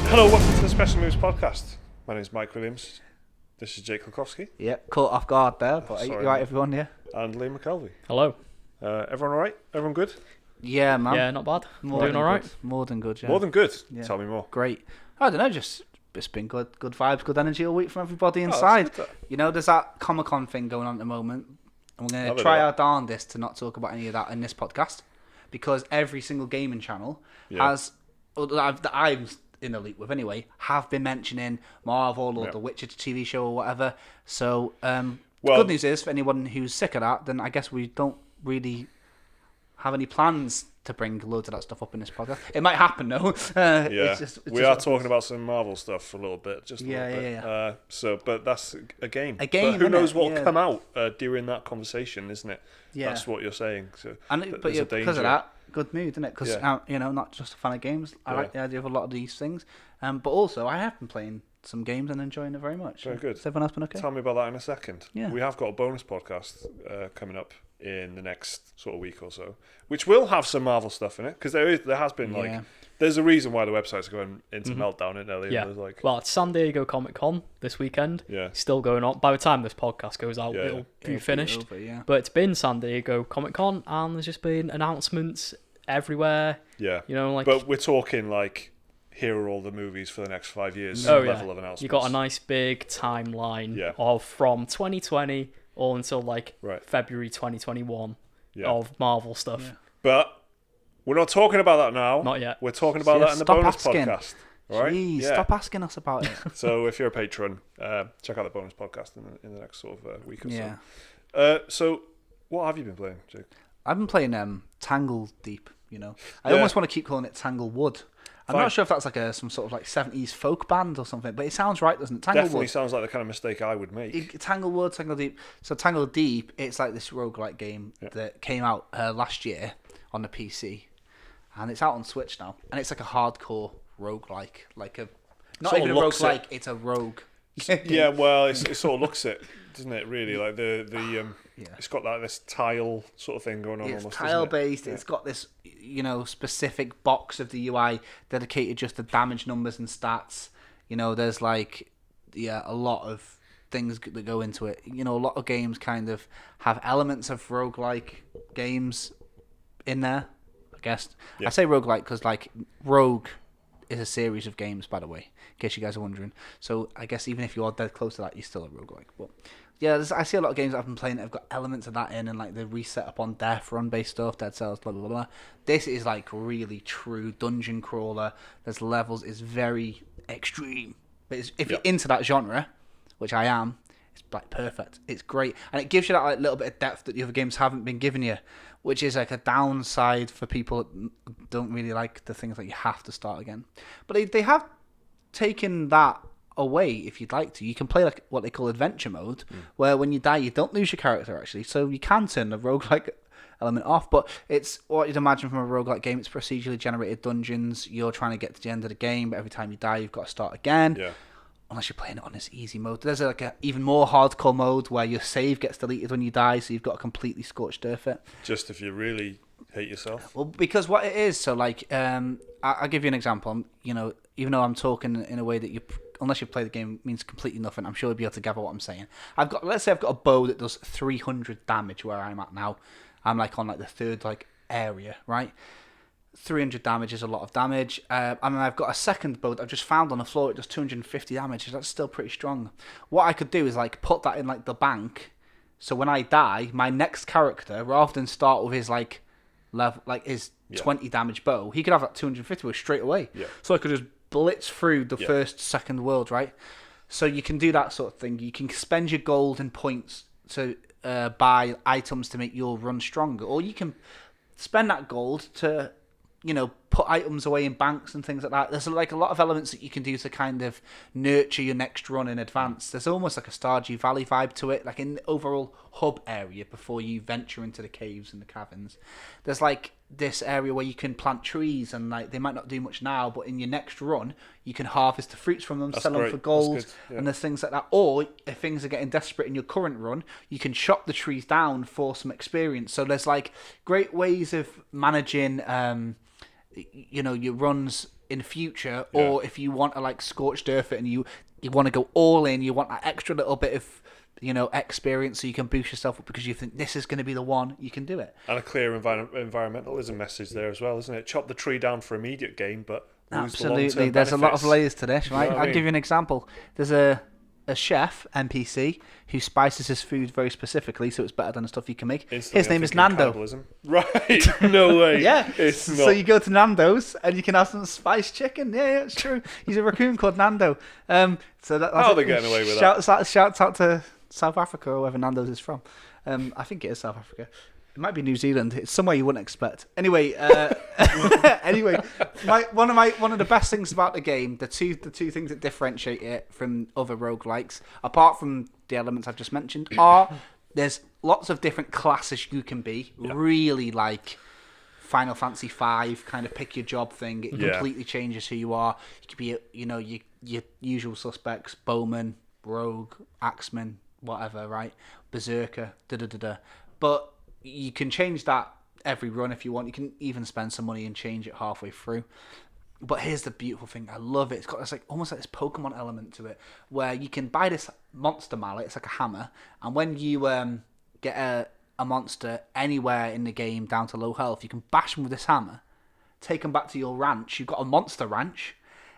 Hello, welcome to the Special Moves podcast. My name is Mike Williams. This is Jake Kulkowski. Yeah, caught off guard there, but you right, everyone? Yeah. And Liam McKelvey. Hello. Everyone all right? Everyone good? Yeah, man. Yeah, not bad. More Doing all right. More than good. Yeah. More than good. Yeah. Tell me more. Great. I don't know. Just it's been good vibes, good energy all week from everybody that's inside. good. You know, there's that Comic-Con thing going on at the moment, and we're going I'll to do try that. our darndest to not talk about any of that in this podcast, because every single gaming channel has, or that I'm in the loop with anyway, have been mentioning Marvel or the Witcher TV show or whatever. So, the good news is for anyone who's sick of that, then I guess we don't really have any plans to bring loads of that stuff up in this podcast. It might happen though. We are talking about some Marvel stuff for a little bit, just a little bit. Yeah. But that's a game. A game, but who knows innit? what will Yeah. come out during that conversation, isn't it? Yeah. That's what you're saying. So, But there's a because of danger. that, good mood, isn't it? Because not just a fan of games. I like the idea of a lot of these things. But also, I have been playing some games and enjoying it very much. Very good. Has everyone else been okay? Tell me about that in a second. Yeah. We have got a bonus podcast coming up in the next sort of week or so, which will have some Marvel stuff in it, because there has been there's a reason why the websites are going into meltdown, isn't there? Yeah. Well, it's San Diego Comic Con this weekend. Yeah. Still going on. By the time this podcast goes out, it'll be finished. Over, yeah. But it's been San Diego Comic Con, and there's just been announcements everywhere. Yeah. You know, like. But we're talking like, here are all the movies for the next 5 years. Oh, level of announcements. You got a nice big timeline of of from 2020 all until like Right. February 2021 Yeah. of Marvel stuff. Yeah. But we're not talking about that now. Not yet. We're talking about Yeah, that in the stop bonus asking. podcast. All right? Jeez, Yeah. stop asking us about it. So if you're a patron, check out the bonus podcast in the next sort of week or Yeah. so. So what have you been playing, Jake? I've been playing Tangledeep, you know. I Yeah. almost want to keep calling it Tanglewood. I'm Fine. not sure if that's like some sort of like 70s folk band or something, but it sounds right, doesn't it? Definitely Tanglewood. sounds like the kind of mistake I would make. Tanglewood, Tangledeep. So Tangledeep, it's like this roguelike game that came out last year on the PC, and it's out on Switch now. And it's like a hardcore roguelike, like a not Sort of even a looks roguelike, it's a rogue. Yeah, well, it sort of looks it, doesn't it? Really, like it's got like this tile sort of thing going on. It's almost, tile isn't it? based. Yeah. It's got this, specific box of the UI dedicated just to damage numbers and stats. You know, there's like, a lot of things that go into it. You know, a lot of games kind of have elements of roguelike games in there, I guess. Yeah. I say roguelike because like Rogue is a series of games, by the way, in case you guys are wondering. So I guess even if you are dead close to that, you're still a roguelike. But yeah, I see a lot of games that I've been playing that have got elements of that in, and like the reset up on death, run-based stuff, Dead Cells, blah, blah, blah. This is like really true dungeon crawler. There's levels, it's very extreme. But if you're into that genre, which I am, it's like perfect. It's great. And it gives you that like little bit of depth that the other games haven't been giving you, which is like a downside for people that don't really like the things that you have to start again. But they have taken that away if you'd like to. You can play like what they call adventure mode, where when you die you don't lose your character actually. So you can turn the roguelike element off, but it's what you'd imagine from a roguelike game. It's procedurally generated dungeons. You're trying to get to the end of the game, but every time you die you've got to start again. Yeah. Unless you're playing it on this easy mode. There's like a even more hardcore mode where your save gets deleted when you die, so you've got to completely scorched earth it. Just if you really hate yourself. Well, because what it is, so like, I'll give you an example. You know, even though I'm talking in a way that unless you play the game, means completely nothing. I'm sure you'll be able to gather what I'm saying. Let's say I've got a bow that does 300 damage where I'm at now. I'm like on like the third like area, right? 300 damage is a lot of damage. And then I've got a second bow that I've just found on the floor. It does 250 damage. That's still pretty strong. What I could do is like put that in like the bank. So when I die, my next character, rather than start with his like level, like his 20 damage bow, he could have that 250 bow straight away. Yeah. So I could just blitz through the second world, right? So you can do that sort of thing. You can spend your gold and points to buy items to make your run stronger, or you can spend that gold to put items away in banks and things like that. There's like a lot of elements that you can do to kind of nurture your next run in advance. There's almost like a Stardew Valley vibe to it, like in the overall hub area before you venture into the caves and the caverns. There's like this area where you can plant trees, and like they might not do much now, but in your next run you can harvest the fruits from them, sell them for gold, and there's things like that. Or if things are getting desperate in your current run, you can chop the trees down for some experience. So there's like great ways of managing your runs in future, or if you want to like scorched earth it and you want to go all in, you want that extra little bit of experience so you can boost yourself up because you think this is going to be the one, you can do it. And a clear environmentalism message there as well, isn't it? Chop the tree down for immediate gain, but absolutely, there's a lot of layers to this, right? I'll give you an example. There's a chef NPC who spices his food very specifically, so it's better than the stuff you can make. Instantly, his name is Nando. Cannibalism. Right? No way. Yeah. It's not. So you go to Nando's and you can have some spiced chicken. Yeah, it's true. He's a raccoon called Nando. So that's how are they getting away with that? Shouts out to South Africa or wherever Nando's is from. I think it is South Africa. It might be New Zealand. It's somewhere you wouldn't expect. Anyway, one of the best things about the game, the two things that differentiate it from other roguelikes, apart from the elements I've just mentioned, are there's lots of different classes you can be. Yeah. Really like Final Fantasy V kind of pick your job thing. It completely changes who you are. You could be your usual suspects: bowman, rogue, axeman, whatever, right? Berserker, But you can change that every run if you want. You can even spend some money and change it halfway through. But here's the beautiful thing. I love it. It's got this almost like this Pokemon element to it, where you can buy this monster mallet. It's like a hammer, and when you get a monster anywhere in the game down to low health, you can bash them with this hammer, take them back to your ranch. You've got a monster ranch,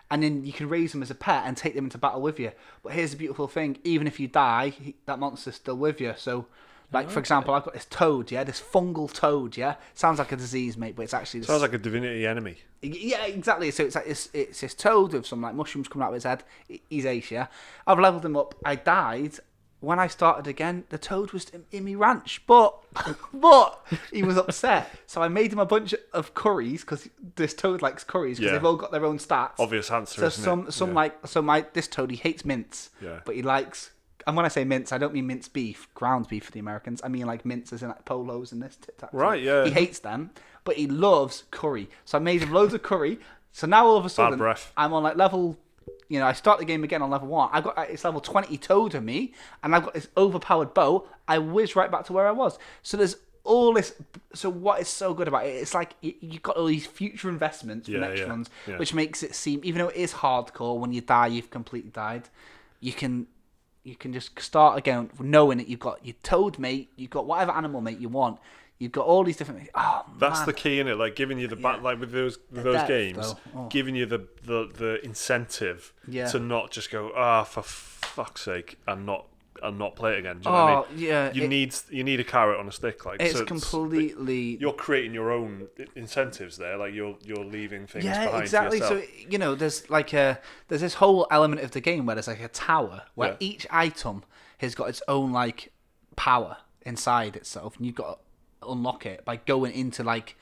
and then you can raise them as a pet and take them into battle with you. But here's the beautiful thing. Even if you die, that monster's still with you. So, for example, I've got this toad, this fungal toad, Sounds like a disease, mate, but it's actually... Sounds like a divinity enemy. Yeah, exactly. So it's like it's this toad with some like mushrooms coming out of his head. He's ace, I've leveled him up. I died. When I started again, the toad was in my ranch, but he was upset. So I made him a bunch of curries, because this toad likes curries, because they've all got their own stats. Obvious answer, so this toad, he hates mince, but he likes... And when I say mince, I don't mean mince beef, ground beef for the Americans. I mean like mince as in like polos and this. Right, yeah. He hates them, but he loves curry. So I made him loads of curry. So now all of a sudden, I'm on like level... I start the game again on level 1. I've got it's level 20 toad of me, and I've got this overpowered bow. I whiz right back to where I was. So there's all this. So what is so good about it? It's like you've got all these future investments for next runs, which makes it seem, even though it is hardcore, when you die, you've completely died. You can just start again knowing that you've got your toad mate, you've got whatever animal mate you want. You've got all these different... Oh, that's the key in it, like giving you the like with those games, giving you the incentive to not just go for fuck's sake and not play it again. Do you know what I mean? Yeah. You need a carrot on a stick, like it's completely. You're creating your own incentives there, like you're leaving things behind. Yeah, exactly. For yourself. So there's this whole element of the game where there's like a tower where each item has got its own like power inside itself, and you've got to unlock it by going into like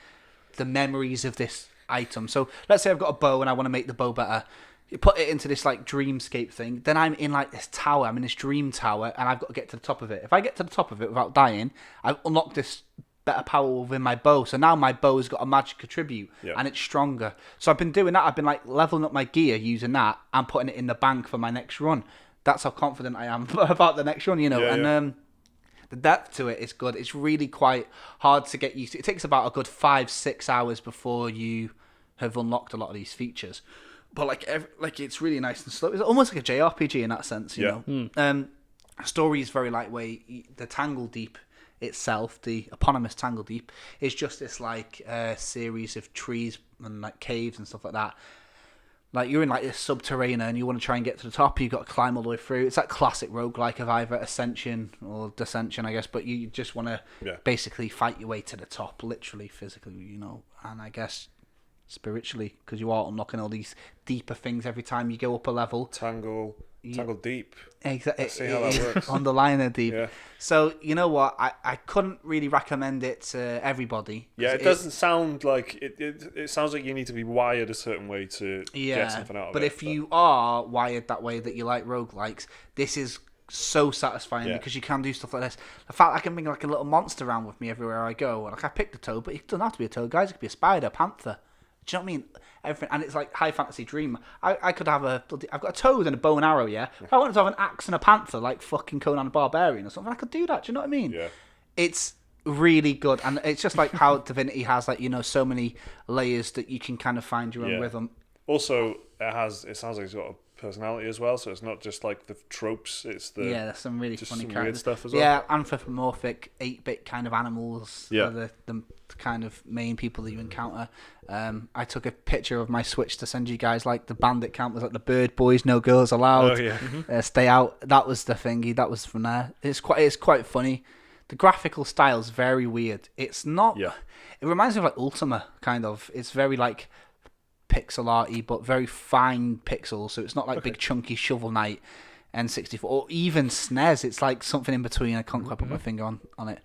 the memories of this item. So let's say I've got a bow and I want to make the bow better. You put it into this like dreamscape thing. Then I'm in like this tower. I'm in this dream tower, and I've got to get to the top of it. If I get to the top of it without dying, I've unlocked this better power within my bow. So now my bow has got a magic attribute, and it's stronger. So I've been doing that. I've been like leveling up my gear using that and putting it in the bank for my next run. That's how confident I am about the next run, and the depth to it is good. It's really quite hard to get used to. It takes about a good 5-6 hours before you have unlocked a lot of these features. But like it's really nice and slow. It's almost like a JRPG in that sense, you know. Story is very lightweight. The Tangledeep itself, the eponymous Tangledeep, is just this like series of trees and like caves and stuff like that. Like you're in like this subterranean and you want to try and get to the top, you've got to climb all the way through. It's that classic roguelike of either ascension or descension, I guess, but you just want to basically fight your way to the top, literally, physically, and I guess spiritually, because you are unlocking all these deeper things every time you go up a level. Tangledeep. Exactly. Let's see how that works. On the line of deep. Yeah. So, you know what? I couldn't really recommend it to everybody. Yeah, it doesn't sound like... It sounds like you need to be wired a certain way to get something out of it. But if you are wired that way, that you like roguelikes, this is so satisfying because you can do stuff like this. The fact I can bring like a little monster around with me everywhere I go. Like I picked a toad, but it doesn't have to be a toad, guys. It could be a spider, a panther. Do you know what I mean? Everything, and it's like high fantasy dream. I could have I've got a toad and a bow and arrow. If I wanted to have an axe and a panther, like fucking Conan the Barbarian or something, I could do that. Do you know what I mean? Yeah. It's really good, and it's just like how Divinity has like so many layers that you can kind of find your own rhythm. Also, it sounds like it's got a personality as well, so it's not just like the tropes, it's the there's some really funny some characters. weird stuff as well. Yeah, anthropomorphic 8-bit kind of animals Yeah. are the kind of main people that you encounter. I took a picture of my Switch to send you guys, like the bandit camp was like the bird boys, no girls allowed. Oh yeah. Stay out. That was the thingy. That was from there. It's quite funny. The graphical style's very weird. It's not. Yeah. It reminds me of like Ultima, kind of. It's very like pixel arty, but very fine pixels. So it's not like big chunky Shovel Knight N64 or even SNES. It's like something in between. I can't quite put my finger on it.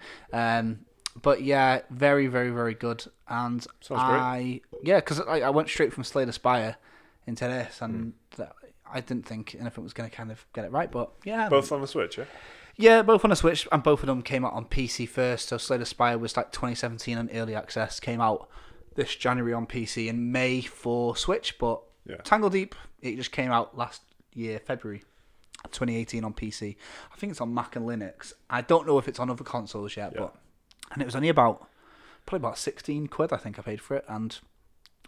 But yeah, very, very, very good. And Sounds great. Yeah, because I went straight from Slay the Spire into this, and I didn't think anything was going to kind of get it right. But yeah, Both on the Switch, yeah? Yeah, both on the Switch, and both of them came out on PC first. So Slay the Spire was like 2017 on early access, came out this January on PC, and May for Switch. But Tangledeep, it just came out last year, February 2018 on PC. I think it's on Mac and Linux. I don't know if it's on other consoles yet, and it was only probably about 16 quid, I think I paid for it, and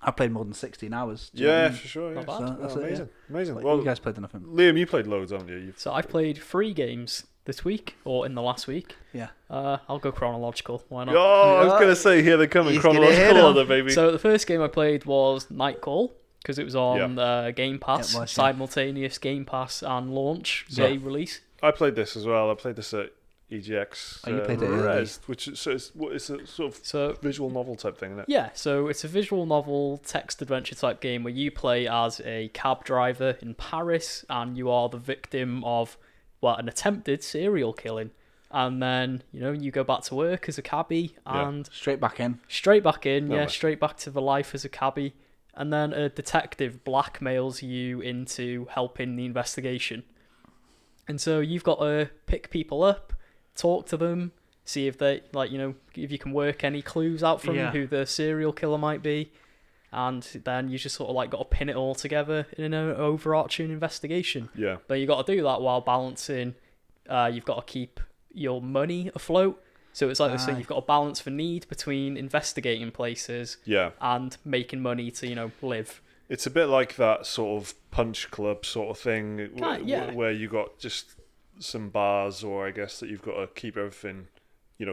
I played more than 16 hours. Yeah, for sure. Yeah. Not bad. So that's amazing. Amazing. Like, well, you guys played nothing. Liam, you played loads, haven't you? So I've played 3 games this week, or in the last week. Yeah. I'll go chronological. Why not? Oh, I was going to say, here they come in He's gonna hit chronological 'em. order, baby. So the first game I played was Night Call, because it was on Game Pass, It was, simultaneous Game Pass and launch day release. I played this as well. I played this at EGX. Oh, you played it early. Res, which is, it's a sort of visual novel type thing, isn't it? Yeah, so it's a visual novel, text adventure type game where you play as a cab driver in Paris, and you are the victim of an attempted serial killing. And then, you go back to work as a cabbie and Straight back in. straight back to the life as a cabbie. And then a detective blackmails you into helping the investigation. And so you've got to pick people up, talk to them, see if they, if you can work any clues out from who the serial killer might be. And then you just sort of got to pin it all together in an overarching investigation. Yeah. But you got to do that while balancing, you've got to keep your money afloat. So it's so you've got to balance the need between investigating places and making money to, live. It's a bit like that sort of Punch Club sort of thing, where you got just some bars, or I guess that you've got to keep everything,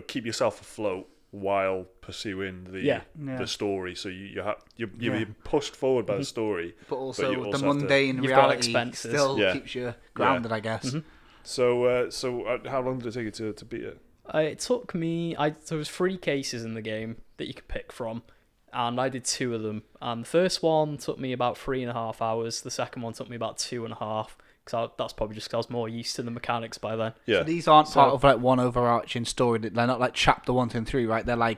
keep yourself afloat while pursuing the story. So you're being pushed forward by the story, but also you the mundane reality still keeps you grounded, I guess. Mm-hmm. So how long did it take you to beat it? It took me. There was 3 cases in the game that you could pick from, and I did 2 of them. And the first one took me about 3.5 hours. The second one took me about 2.5. Because that's probably just because I was more used to the mechanics by then. Yeah. So these aren't part of one overarching story. They're not like chapter 1, 2, and 3, right? They're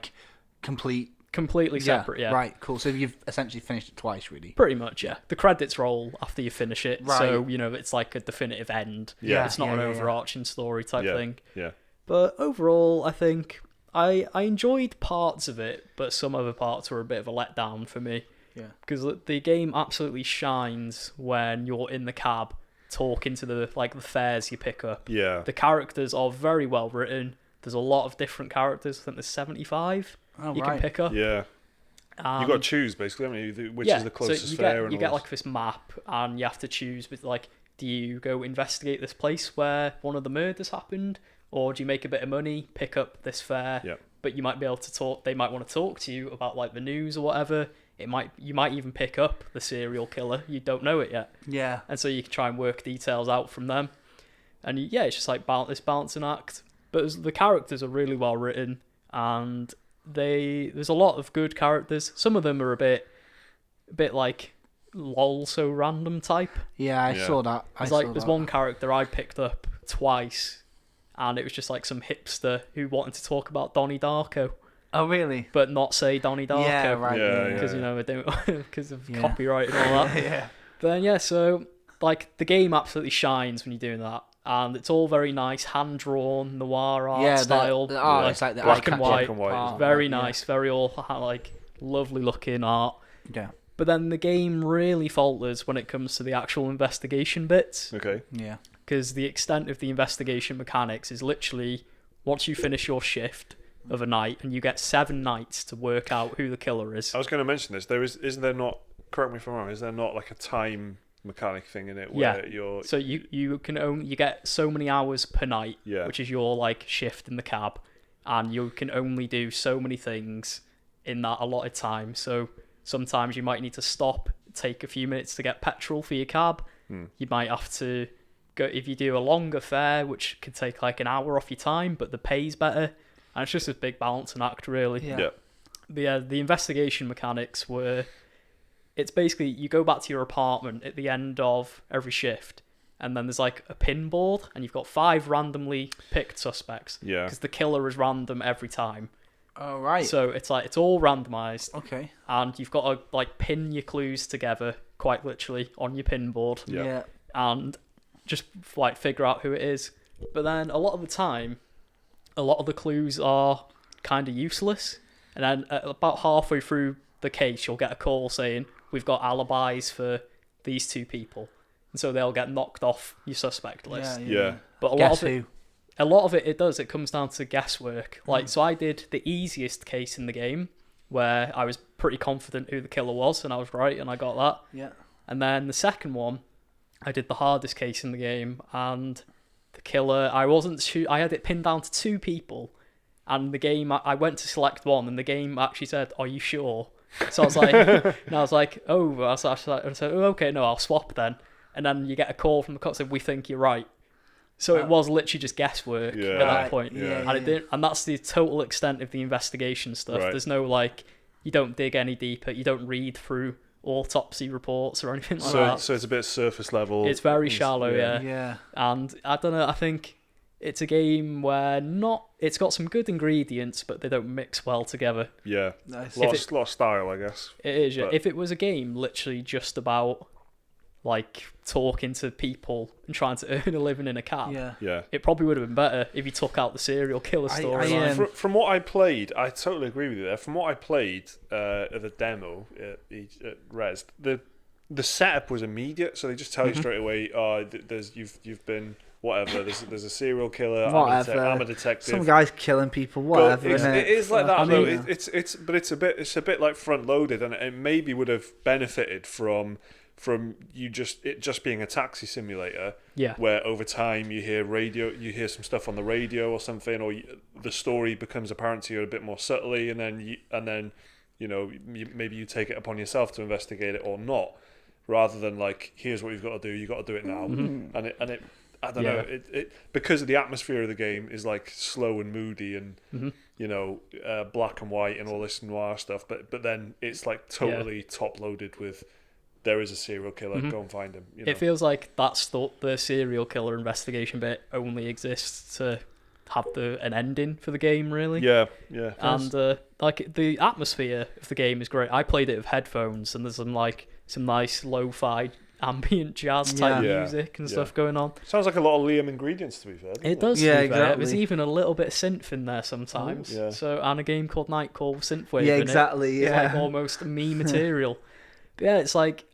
completely separate. Yeah. Right. Cool. So you've essentially finished it twice, really. Pretty much. Yeah. The credits roll after you finish it, right. So it's like a definitive end. Yeah. It's not an overarching story type thing. Yeah. But overall, I think I enjoyed parts of it, but some other parts were a bit of a letdown for me. Yeah. Because the game absolutely shines when you're in the cab, talking to the fares you pick up. Yeah. The characters are very well written. There's a lot of different characters. I think there's 75 can pick up. Yeah. You've got to choose, basically, haven't you? Which is the closest fare. You get this map, and you have to choose with do you go investigate this place where one of the murders happened, or do you make a bit of money, pick up this fare, but you might be able to talk. They might want to talk to you about the news or whatever. You might even pick up the serial killer. You don't know it yet. Yeah. And so you can try and work details out from them. And it's just this balancing act. But the characters are really well written, and there's a lot of good characters. Some of them are a bit lol, so random type. Yeah, I saw that. There's one character I picked up twice, and it was just some hipster who wanted to talk about Donnie Darko. Oh, really? But not say Donnie Darko. Yeah, right. Because, I don't, because of copyright and all that. Yeah. But then, so, the game absolutely shines when you're doing that. And it's all very nice, hand-drawn, noir art style. It's like the black and white. Art. Very nice, very lovely-looking art. Yeah. But then the game really falters when it comes to the actual investigation bits. Okay. Yeah. Because the extent of the investigation mechanics is literally, once you finish your shift of a night, and you get 7 nights to work out who the killer is. I was going to mention this. Isn't there not correct me if I'm wrong, is there not like a time mechanic thing in it where you're... So you get so many hours per night, which is your like shift in the cab, and you can only do so many things in that allotted time. So sometimes you might need to stop, take a few minutes to get petrol for your cab. You might have to go, if you do a longer fare, which could take like an hour off your time, but the pay's better. And it's just a big balancing act, really. Yeah. The investigation mechanics were... It's basically, you go back to your apartment at the end of every shift, and then there's like a pin board, and you've got 5 randomly picked suspects. Yeah. Because the killer is random every time. Oh, right. So it's all randomized. Okay. And you've got to like pin your clues together, quite literally, on your pin board. Yeah. And just like figure out who it is. But then a lot of the time, a lot of the clues are kind of useless. And then about halfway through the case, you'll get a call saying, we've got alibis for these 2 people. And so they'll get knocked off your suspect list. Yeah. But a lot of it comes down to guesswork. Like, so I did the easiest case in the game, where I was pretty confident who the killer was, and I was right, and I got that. Yeah. And then the second one, I did the hardest case in the game, and the killer, I had it pinned down to 2 people, and the game, I went to select one, and the game actually said, are you sure? So I was like, I said, okay, no, I'll swap then. And then you get a call from the cop saying, we think you're right. So it was literally just guesswork at that point. Yeah. And it didn't, and that's the total extent of the investigation stuff. Right. There's no like, you don't dig any deeper, you don't read through autopsy reports or anything like that. So it's a bit surface level. It's very shallow, Yeah. And I don't know, I think it's a game where it's got some good ingredients, but they don't mix well together. Yeah. Nice. Lot of style, I guess. It is, yeah. If it was a game literally just about like talking to people and trying to earn a living in a cab, it probably would have been better if you took out the serial killer story. From what I played, I totally agree with you there. From what I played at the demo at Res, the setup was immediate, so they just tell you straight away, you've been whatever. There's a serial killer. Whatever. I'm a detective. Some guy's killing people. Whatever. It is like that. It's a bit like front loaded, and it maybe would have benefited from it just being a taxi simulator, where over time you hear some stuff on the radio or something, or the story becomes apparent to you a bit more subtly, and then maybe you take it upon yourself to investigate it or not, rather than like, here's what you've got to do, you got to do it now, and it I don't know, it because of the atmosphere of the game is like slow and moody and black and white and all this noir stuff, but then it's like totally top loaded with, there is a serial killer, go and find him. It feels like the serial killer investigation bit only exists to have an ending for the game, really. Yeah. And like the atmosphere of the game is great. I played it with headphones, and there's some nice lo-fi ambient jazz type music and stuff going on. Sounds like a lot of Liam ingredients, to be fair. It does. Yeah, exactly. There's even a little bit of synth in there sometimes. Ooh, yeah. So, and a game called Nightcall with synthwave. Yeah, exactly. It's like almost me material. But yeah, it's like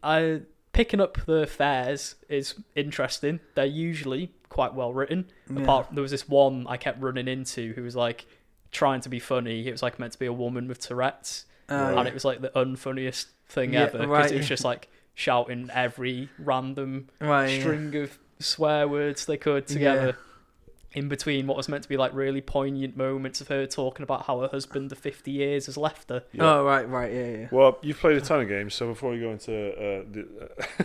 picking up the fares is interesting. They're usually quite well written. Apart from, there was this one I kept running into who was like trying to be funny. It was like meant to be a woman with Tourette's, and it was like the unfunniest thing ever, because it was just like shouting every random string of swear words they could together in between what was meant to be like really poignant moments of her talking about how her husband of 50 years has left her. Oh, right, yeah. Well, you've played a ton of games, so before we go into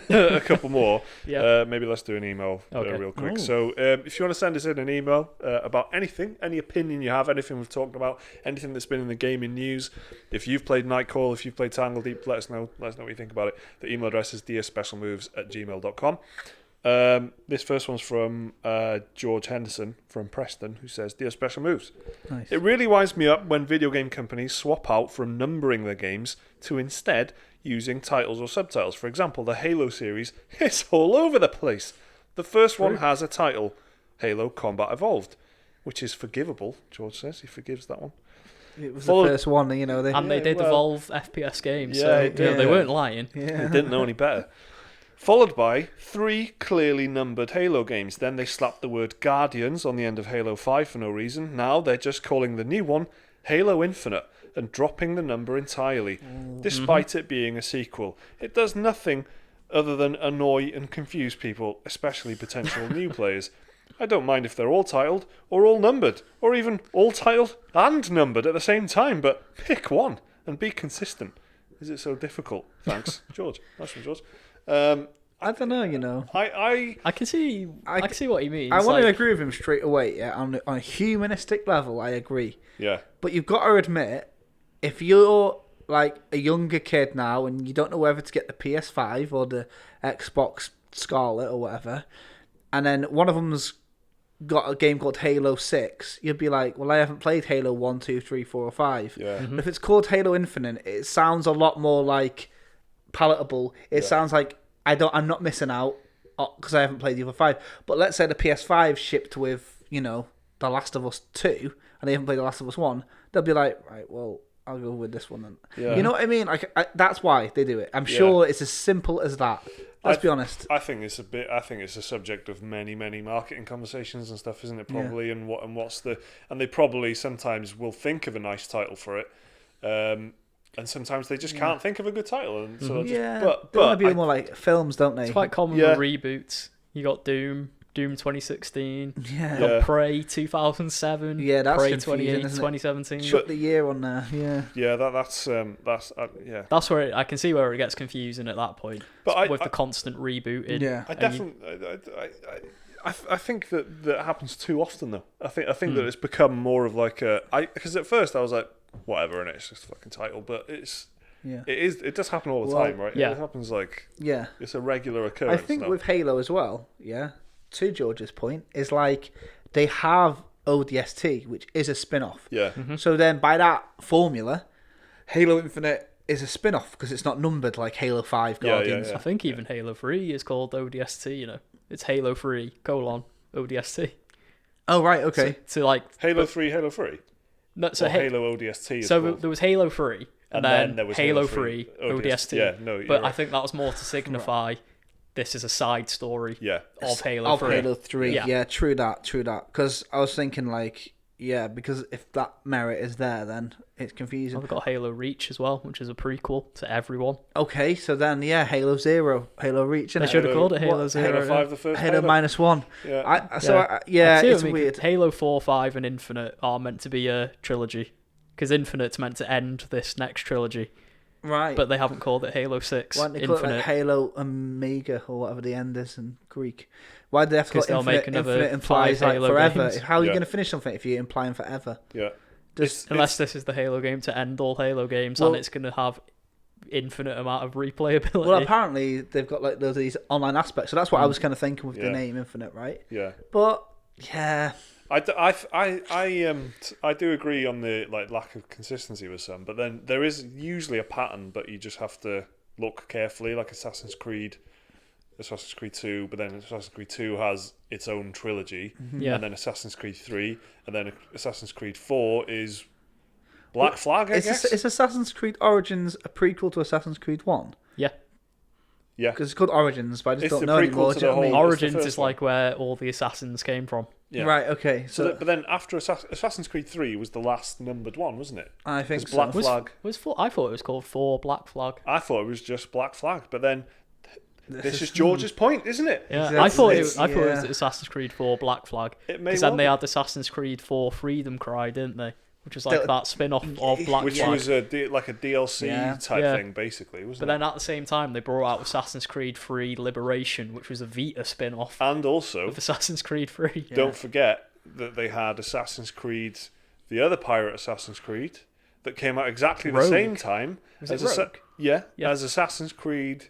a couple more, maybe let's do an email real quick. Ooh. So if you want to send us in an email about anything, any opinion you have, anything we've talked about, anything that's been in the gaming news, if you've played Nightcall, if you've played Tangledeep, let us know what you think about it. The email address is dearspecialmoves@gmail.com. This first one's from George Henderson from Preston, who says, Dear Special Moves, nice. It really winds me up when video game companies swap out from numbering their games to instead using titles or subtitles. For example, the Halo series is all over the place. The first one has a title, Halo Combat Evolved, which is forgivable, George says. He forgives that one. It was the first one, they did evolve FPS games, so they weren't lying. Yeah. They didn't know any better. Followed by 3 clearly numbered Halo games. Then they slapped the word Guardians on the end of Halo 5 for no reason. Now they're just calling the new one Halo Infinite. and dropping the number entirely, despite it being a sequel. It does nothing other than annoy and confuse people, especially potential new players. I don't mind if they're all titled or all numbered, or even all titled and numbered at the same time, but pick one and be consistent. Is it so difficult? Thanks, George. Nice one, George. I don't know, you know. I can see what he means. I want to agree with him straight away. Yeah, on a humanistic level, I agree. Yeah. But you've got to admit, if you're like a younger kid now and you don't know whether to get the PS5 or the Xbox Scarlet or whatever, and then one of them's got a game called Halo 6, you'd be like, well, I haven't played Halo 1, 2, 3, 4, or 5. Yeah. But if it's called Halo Infinite, it sounds a lot more like palatable. It sounds like I'm not missing out because I haven't played the other 5. But let's say the PS5 shipped with, you know, The Last of Us 2, and they haven't played The Last of Us 1, they'll be like, right, well, I'll go with this one then. Yeah. You know what I mean? Like that's why they do it. I'm sure it's as simple as that. Let's be honest. I think it's a subject of many marketing conversations and stuff, isn't it? Probably, and they probably sometimes will think of a nice title for it, and sometimes they just can't think of a good title, and so but they want to be more like films, don't they? It's quite common with reboots. You got Doom 2016. Yeah. Got Prey 2007. Yeah, that's Prey confusing, 28 isn't it? 2017. Shut the year on there. Yeah. Yeah, that's That's where I can see where it gets confusing at that point. But with the constant rebooting. Yeah. I think that happens too often though. I think that it's become more of like because at first I was like whatever, and it's just a fucking title, but it does happen all the time, right? Yeah. It happens like it's a regular I occurrence. think now. with Halo as well, to George's point, is like they have ODST, which is a spin-off. Yeah. So then by that formula, Halo Infinite is a spin-off because it's not numbered like Halo 5 Guardians. I think even Halo 3 is called ODST, you know. It's Halo 3, ODST. Oh, right, okay. So like... Halo 3, Halo 3? No, so Halo ODST is So called. there was Halo 3, and then there was Halo 3 ODST. Yeah, no, but right. I think that was more to signify this is a side story of Halo 3. Of Halo 3, yeah, true that. Because I was thinking like, because if that merit is there, then it's confusing. I've got Halo Reach as well, which is a prequel to everyone. Okay, so then, Halo 0, Halo Reach. They should have called it Halo 0. Halo 5, the first Halo -1. Yeah. It's weird. Halo 4, 5, and Infinite are meant to be a trilogy, because Infinite's meant to end this next trilogy. Right. But they haven't called it Halo 6 Why don't they call Infinite. it like Halo Omega or whatever the end is in Greek? Why do they have to call it they'll Infinite? make another Infinite implies 5 like Halo forever. games. How are you going to finish something if you're implying forever? Yeah. Unless this is the Halo game to end all Halo games, and it's going to have infinite amount of replayability. Well, apparently they've got like these online aspects, so that's what I was kind of thinking with the name Infinite, right? Yeah. But I do agree on the lack of consistency with some, but then there is usually a pattern, but you just have to look carefully, like Assassin's Creed 2, but then Assassin's Creed 2 has its own trilogy, and then Assassin's Creed 3, and then Assassin's Creed 4 is Black Flag, I guess? Is Assassin's Creed Origins a prequel to Assassin's Creed 1? Yeah. Yeah. Because it's called Origins, but I just It's don't the know prequel anymore. to Do you know the what I mean? whole- Origins first is one. like where all the assassins came from. Yeah. Right, okay. But then after Assassin's Creed 3 was the last numbered one, wasn't it? I think 'Cause so. Black Flag. I thought it was called 4 Black Flag. I thought it was just Black Flag, but then this is George's point, isn't it? Yeah, Exactly. I thought it was Assassin's Creed 4 Black Flag. It may Because well then they be. had Assassin's Creed 4 Freedom Cry, didn't they? Which was like that spin-off of Black Which Flag. was like a DLC type thing, basically, wasn't But it? then at the same time, they brought out Assassin's Creed 3 Liberation, which was a Vita spin-off And also, of Assassin's Creed 3. don't forget that they had Assassin's Creed, the other pirate Assassin's Creed, that came out exactly the Rogue. same time. Was as it Rogue? Yeah, Yeah. as Assassin's Creed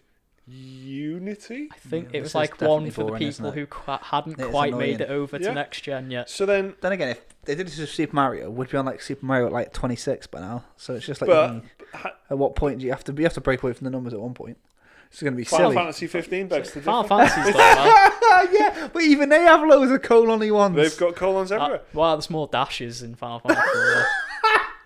Unity. I think it this was is like one definitely for the boring, isn't people it? who hadn't It's quite annoying. made it over Yeah. to next gen yet. So then, Then again, if they did this with Super Mario, would be on like Super Mario at like 26 by now. So it's just like, but at what point do you have to? You have to break away from the numbers at one point. It's going to be Final silly. Fantasy 15 begs to Final differ. Fantasy's like that. Yeah, but even they have loads of colony ones. They've got colons everywhere. Well, there's more dashes in Final Fantasy.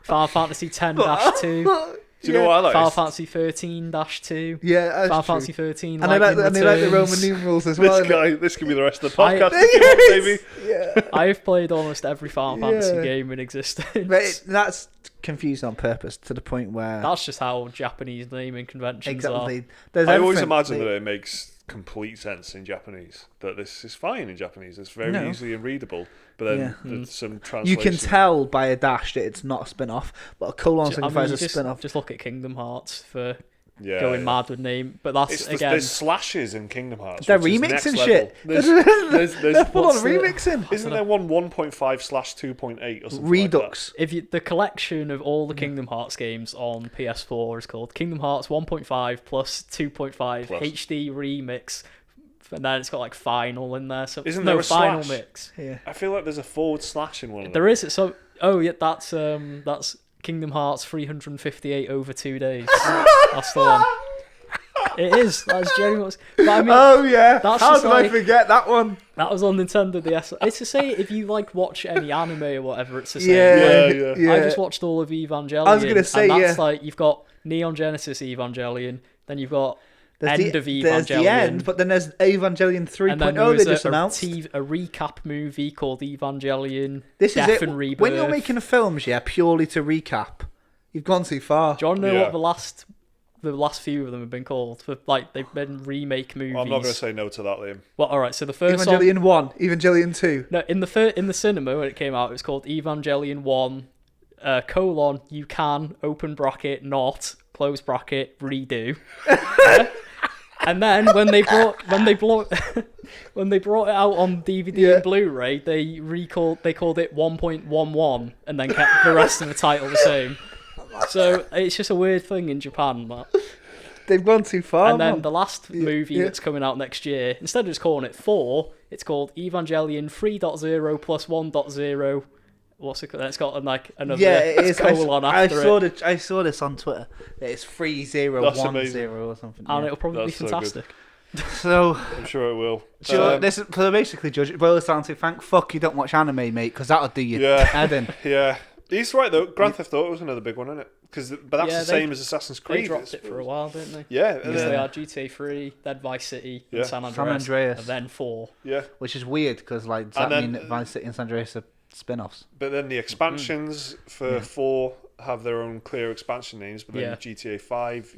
Final Fantasy 10-2. Do you know what I like? Final Fantasy 13-2. Yeah, that's Final true. Fantasy 13. And they like the Roman Returns. numerals as well. This could be the rest of the podcast. Yes. Baby. Yeah. I've played almost every Final Fantasy Yeah. game in existence. But that's confusing on purpose to the point where that's just how Japanese naming conventions are. I always imagine that it makes complete sense in Japanese, that this is fine in Japanese. It's very easily readable, but then there's some translation. You can tell by a dash that it's not a spin-off, but a colon signifies a spin-off. Just look at Kingdom Hearts for going mad with name, but that's again. There's slashes in Kingdom Hearts. They're remixing shit. There's They're full on remixing. Isn't there one 1.5/2.8 or something? Redux. Like the collection of all the Kingdom Hearts games on PS4 is called Kingdom Hearts 1.5 plus 2.5 HD remix, and then it's got like final in there. So isn't there a final slash? Mix? Yeah. I feel like there's a // in one of them. There is. So that's Kingdom Hearts 358 over 2 days. That's the one. It is. That's genuine. But I mean, how did I forget that one? That was on Nintendo DS. It's to say if you like watch any anime or whatever, it's the same. Yeah. I just watched all of Evangelion. I was gonna say, and that's like you've got Neon Genesis Evangelion, then you've got End of Evangelion. There's the end, but then there's Evangelion 3.0 they just announced. A recap movie called Evangelion This Death is it. and Rebirth. When you're making films, purely to recap, you've gone too far. Do you want to know what the last few of them have been called? They've been remake movies. I'm not going to say no to that, Liam. Well, all right. So the first Evangelion 1, Evangelion 2. No, in the cinema when it came out, it was called Evangelion 1, you can open bracket not close bracket redo. And then when they brought it out on DVD and Blu-ray, they called it 1.11 and then kept the rest of the title the same. So it's just a weird thing in Japan, that. They've gone too far. And then the last movie that's coming out next year, instead of just calling it 4, it's called Evangelion 3.0 plus 1.0. What's it called? It's got another colon after it. I saw this on Twitter. It's 3010 or something. And it'll probably be fantastic. So I'm sure it will. Basically, Judge, it boils down to thank fuck you don't watch anime, mate, because that'll do your head in. Yeah. He's right though. Grand Theft Auto was another big one, isn't it? But that's the same as Assassin's Creed. They dropped it for a while, didn't they? Yeah. Because they had GTA 3, then Vice City, and San Andreas, and then 4. Yeah. Which is weird because does that mean Vice City and San Andreas are spin-offs? But then the expansions for 4 have their own clear expansion names, but then GTA 5,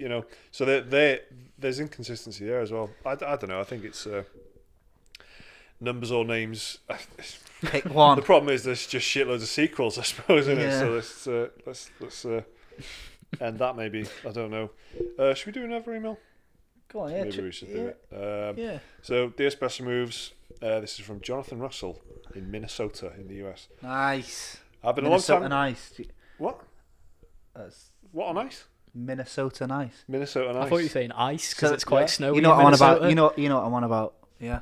so there's inconsistency there as well. I don't know. I think it's numbers or names. Pick one. The problem is there's just shitloads of sequels, I suppose, isn't it? So let's end that maybe. I don't know. Should we do another email? Go on, Maybe we should do it. So, Dear Special Moves. This is from Jonathan Russell in Minnesota in the US. Nice. I've been Minnesota a long time. Nice. What? What on ice? Minnesota Nice. Minnesota Nice. I thought you were saying ice because it's quite snowy. You know what I want Minnesota. about? You know what I want about? Yeah.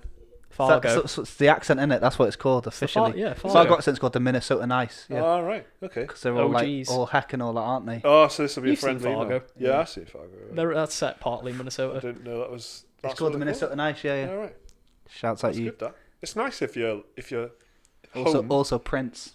Fargo. So it's the accent in it. That's what it's called officially. Fargo. Fargo accent's called the Minnesota Nice. Yeah. Oh, right. Okay. Because they're all all heck and all that, aren't they? Oh, so this will be You've a friendly seen Fargo. email. Yeah, I see Fargo. Right. That's set partly in I Minnesota. didn't know that was. It's called the Minnesota Nice. Yeah. All right. Shouts at you. Good, that. It's nice if you're also Prince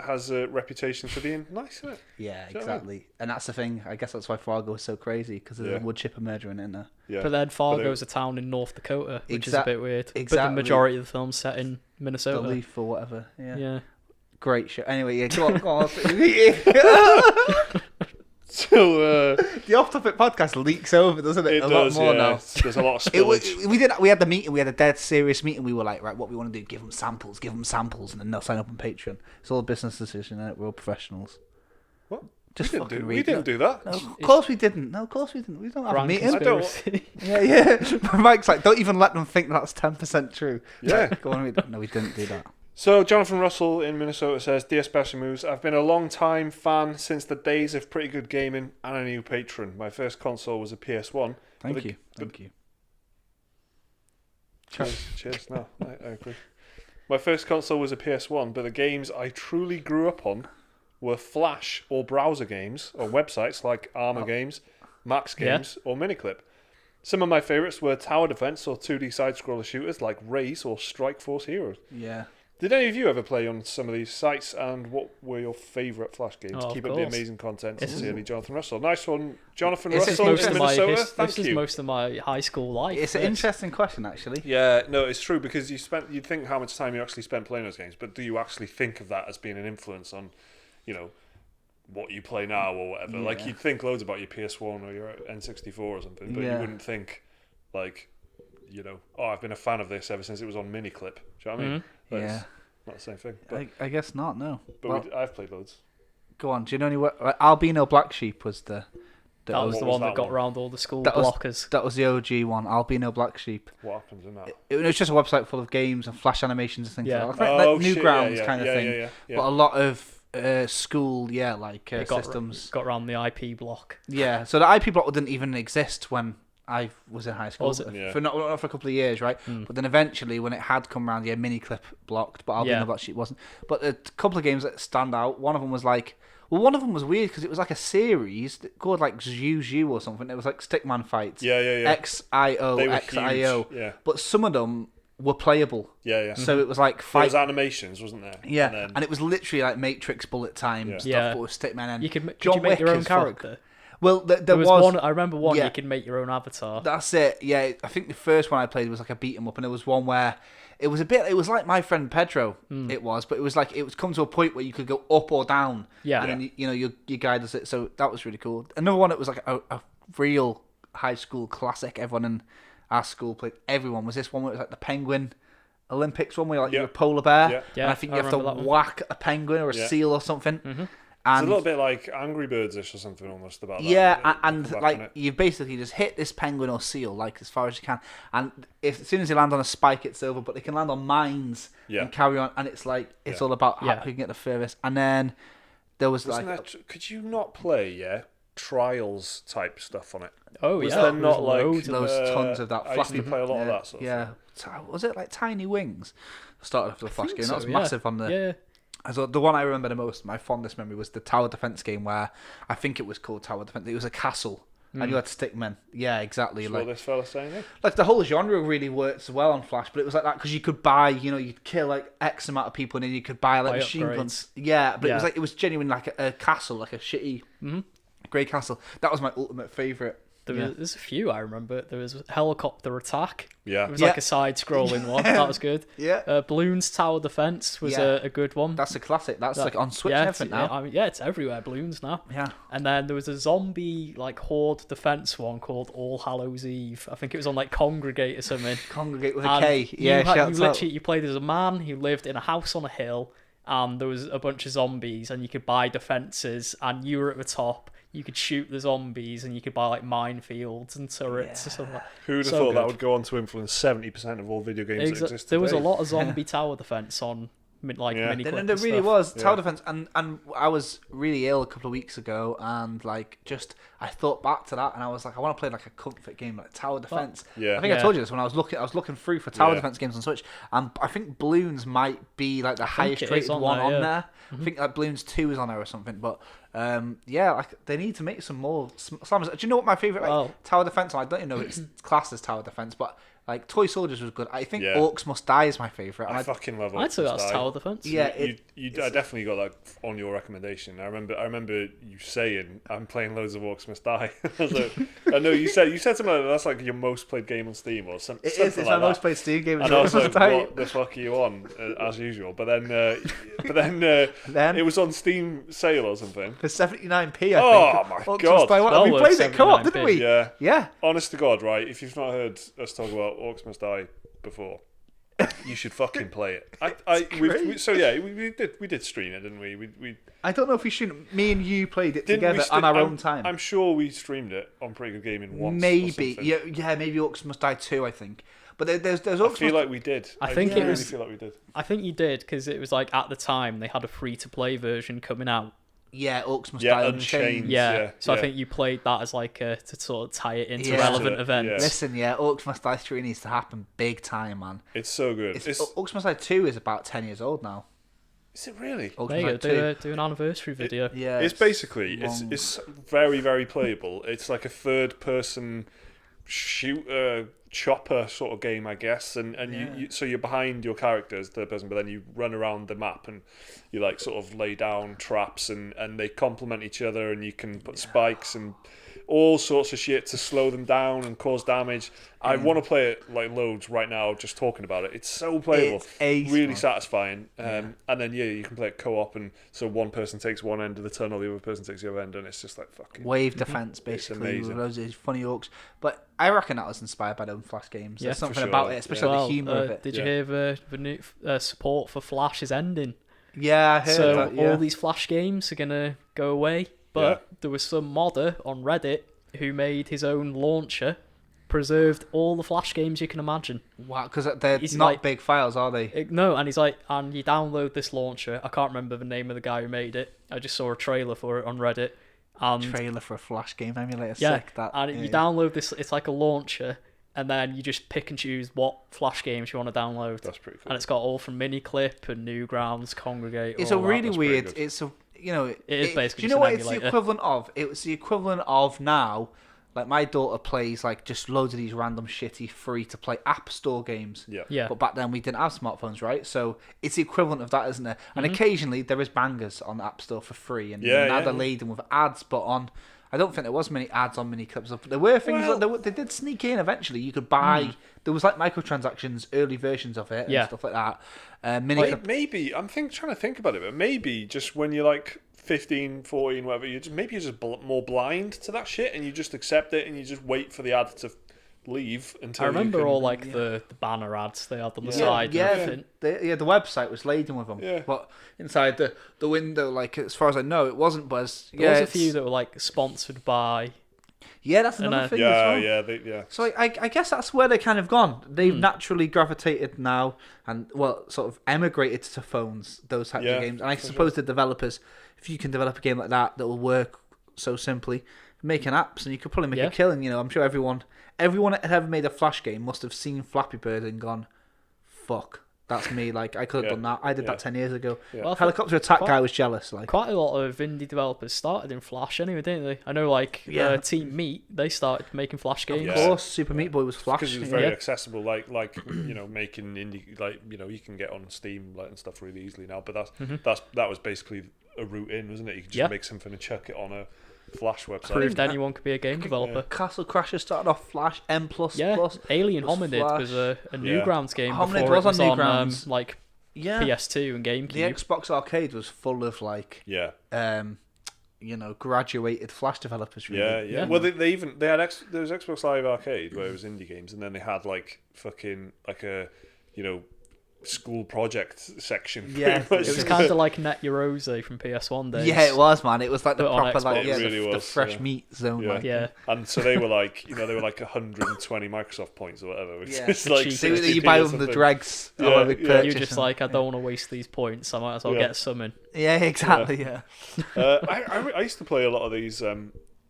has a reputation for being nice, isn't it? Yeah, exactly. And that's the thing. I guess that's why Fargo is so crazy, because there's a wood chipper murder in there. Yeah. But then Fargo's a town in North Dakota, which is a bit weird. But the majority of the film's set in Minnesota. The Leaf or whatever. Yeah. Great show. Anyway, go on. So the Off-Topic podcast leaks over, doesn't it? It a does, lot more now. There's a lot of spillage. We had the meeting. We had a dead serious meeting. We were like, right, what we want to do? Give them samples, and then they'll sign up on Patreon. It's all a business decision, and we're all professionals. What? Just we didn't do that. No, of course we didn't. We don't have a meeting. Yeah. Mike's like, don't even let them think that's 10% true. Yeah. Go on. No, we didn't do that. So, Jonathan Russell in Minnesota says, Dear Special Moves, I've been a long-time fan since the days of Pretty Good Gaming and a new patron. My first console was a PS1. Thank you. Cheers. No, I agree. My first console was a PS1, but the games I truly grew up on were Flash or browser games or websites like Armour Games, Max Games, or Miniclip. Some of my favourites were Tower Defense or 2D side-scroller shooters like Race or Strike Force Heroes. Yeah. Did any of you ever play on some of these sites, and what were your favourite Flash games? Keep up the amazing content. Sincerely, Jonathan Russell. Nice one, Jonathan Russell in Minnesota. Thank you. This is most of my high school life. It's an interesting question, actually. Yeah, no, it's true, because you'd think how much time you actually spent playing those games, but do you actually think of that as being an influence on, what you play now or whatever. Yeah. Like, you'd think loads about your PS1 or your N64 or something, but you wouldn't think, like, you know, I've been a fan of this ever since it was on Miniclip. Do you know what I mean? Yeah. Not the same thing. But, I guess not, no. But I've played loads. Go on, do you know any Albino Black Sheep was the... That was the one that got around all the school blockers. That was the OG one, Albino Black Sheep. What happens in that? It was just a website full of games and flash animations and things like that. Like Newgrounds kind of thing. Yeah. But a lot of school, systems. Got around the IP block. Yeah, so the IP block didn't even exist when I was in high school. Was it? Yeah. For not for a couple of years, right? But then eventually, when it had come around, Miniclip blocked, but Albino Black Sheep wasn't. But a couple of games that stand out. One of them was like... Well, one of them was weird because it was like a series called like Zhu or something. It was like Stickman fights. Yeah. XIO, They were XIO. huge, yeah. But some of them were playable. Yeah. So it was like There was animations, wasn't there? Yeah, and it was literally like Matrix bullet time stuff, but with Stickman. And could you make your own character? Well, there was one. I remember one. You could make your own avatar. That's it. Yeah, I think the first one I played was like a beat 'em up, and there was one where it was like My Friend Pedro. It was, but it was like it was come to a point where you could go up or down. Yeah, and then your guy does it. So that was really cool. Another one that was like a real high school classic. Everyone in our school played. Everyone was this one where it was like the Penguin Olympics one where you're a polar bear. Yeah. And I think you have to whack a penguin or a seal or something. Mm-hmm. It's a little bit like Angry Birds-ish or something almost about that. Yeah, and like you basically just hit this penguin or seal like as far as you can, and as soon as you land on a spike, it's over. But they can land on mines and carry on, and it's like it's all about who can get the furthest. And then there was could you not play trials type stuff on it? Oh was there not like tons of that? I used to play a lot of that sort of thing. Was it like Tiny Wings? Started off with a flash game. That was massive on the. Yeah. So the one I remember the most, my fondest memory, was the tower defense game where I think it was called Tower Defense. It was a castle, and you had stickmen. Yeah, exactly. That's like what this fella's saying. Like the whole genre really works well on Flash, but it was like that because you could buy, you'd kill like X amount of people, and then you could buy like machine guns. Yeah, but it was genuinely like a castle, like a shitty grey castle. That was my ultimate favourite. There's a few I remember. There was Helicopter Attack. Yeah. It was like a side-scrolling one. That was good. Yeah. Balloons Tower Defense was a good one. That's a classic. That's like on Switch and everything now. It's everywhere, Balloons now. Yeah. And then there was a zombie like horde defense one called All Hallows Eve. I think it was on like Congregate or something. Congregate with a K. Yeah, you played as a man who lived in a house on a hill, and there was a bunch of zombies, and you could buy defenses, and you were at the top. You could shoot the zombies, and you could buy like minefields and turrets and stuff like that. Who'd have thought that would go on to influence 70% of all video games that exist today? There was a lot of zombie tower defense on Miniclip. There really was tower defense, and I was really ill a couple of weeks ago, and like I thought back to that, and I was like, I want to play like a comfort game like tower defense. I think I told you this when I was looking through for tower defense games on Switch, and I think Balloons might be like the highest rated one on there. I think like Balloons 2 is on there or something, but like they need to make some more slammers. Do you know what my favorite tower defense? I don't even know if it's classed as tower defense, but like Toy Soldiers was good. I think Orcs Must Die is my favorite. I fucking love Orcs I'd say Must that's Die. tower defense. Yeah, I definitely got that on your recommendation. I remember you saying I'm playing loads of Orcs Must Die. I know you said something like that's like your most played game on Steam or something. It's my most played Steam game. And I was like, what the fuck are you on as usual? But then it was on Steam sale or something for 79p. I think. Oh my god! We played it co-op, didn't we? Yeah. Honest to God, right? If you've not heard us talk about Orcs Must Die before, you should fucking play it. We did stream it, didn't we? We I don't know if we should. Me and you played it together on our own time. I'm sure we streamed it on Pretty Good Gaming once. Maybe, maybe Orcs Must Die 2, I think. But there's Orcs I feel like we did. I really feel like we did. I think you did because it was like at the time they had a free-to-play version coming out. Yeah, Orcs Must Die Unchained. Yeah, I think you played that as like to sort of tie it into relevant events. Yeah. Listen, Orcs Must Die 3 needs to happen big time, man. It's so good. Orcs Must Die 2 is about 10 years old now. Is it really? There you go, do an anniversary video. It's basically, it's very, very playable. It's like a third-person shooter chopper sort of game, I guess, and so you're behind your character as third person, but then you run around the map and you like sort of lay down traps and they complement each other, and you can put spikes and all sorts of shit to slow them down and cause damage. I want to play it like loads right now, just talking about it. It's so playable, really satisfying. And then you can play it co-op, and so one person takes one end of the tunnel, the other person takes the other end, and it's just like fucking wave defense basically with loads of funny orcs. But I reckon that was inspired by the own Flash games. There's something about it, especially the humour of it. Did you hear the new support for Flash is ending? Yeah, I heard that. All these Flash games are gonna go away. But there was some modder on Reddit who made his own launcher, preserved all the Flash games you can imagine. Wow, because they're not big files, are they? No, and he's like, and you download this launcher. I can't remember the name of the guy who made it. I just saw a trailer for it on Reddit. Trailer for a Flash game emulator, sick. You download this. It's like a launcher, and then you just pick and choose what Flash games you want to download. That's pretty cool. And it's got all from Miniclip and Newgrounds, Congregate. It's a really weird. It's a it is basically. Do you know what it's the equivalent of? It's the equivalent of now. Like my daughter plays like just loads of these random shitty free to play App Store games. Yeah. But back then we didn't have smartphones, right? So it's the equivalent of that, isn't it? And occasionally there is bangers on the App Store for free, and now they're laden with ads. But I don't think there was many ads on Miniclips. There were things they did sneak in eventually. You could buy. There was like microtransactions, early versions of it, and stuff like that. Maybe I'm trying to think about it, but maybe just when you're like 15, 14, whatever, you're just more blind to that shit, and you just accept it, and you just wait for the ad to leave until. I remember all like the banner ads they had on the side. The website was laden with them. Yeah. But inside the window, like as far as I know, it wasn't. But there was a few that were like sponsored by. Yeah, that's another thing as well. Yeah. So I guess that's where they kind of gone. They've naturally gravitated now and, sort of emigrated to phones, those types of games. And I suppose the developers, if you can develop a game like that will work so simply, making apps, and you could probably make a killing. I'm sure everyone that had ever made a Flash game must have seen Flappy Bird and gone, fuck. That's me. Like I could have done that. I did that 10 years ago. Yeah. Well, Helicopter Attack guy was jealous. Like quite a lot of indie developers started in Flash anyway, didn't they? I know, Team Meat, they started making Flash games. Of course, Super Meat Boy was Flash because it was very accessible. Like making indie, you can get on Steam and stuff really easily now. But that was basically a route in, wasn't it? You could just make something and chuck it on a Flash website. Proved anyone could be a game developer. Castle Crashers started off Flash, M++. Alien Hominid was a Newgrounds game Hominid before was it was on Newgrounds. PS2 and GameCube. The Xbox Arcade was full of graduated Flash developers. Really. Yeah. Well, they had there was Xbox Live Arcade where it was indie games, and then they had a school project section. Yeah, it was kind of like Net Your Rose from PS1 days. Yeah, it was, man. It was like the proper, the fresh meat zone. Yeah. And so they were like 120 Microsoft points or whatever. Which is so you buy them the dregs. You're just like, I don't want to waste these points. I might as well get some in. Yeah, exactly. Yeah. I used to play a lot of these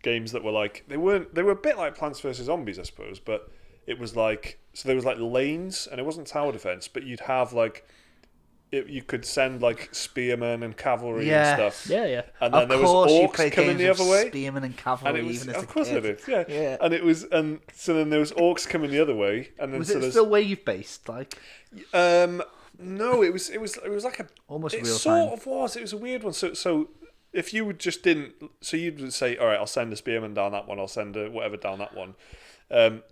games that were they were a bit like Plants vs Zombies, I suppose, but it was there was lanes, and it wasn't tower defense, but you'd have you could send spearmen and cavalry and stuff. Yeah. And then there was orcs coming the other way. Spearmen and cavalry, even as of course I did. Yeah. And so then there was orcs coming the other way, and then was it still wave based No, it was like a almost real time. It was a weird one. So if you just didn't, so you'd say, all right, I'll send a spearman down that one, I'll send a whatever down that one.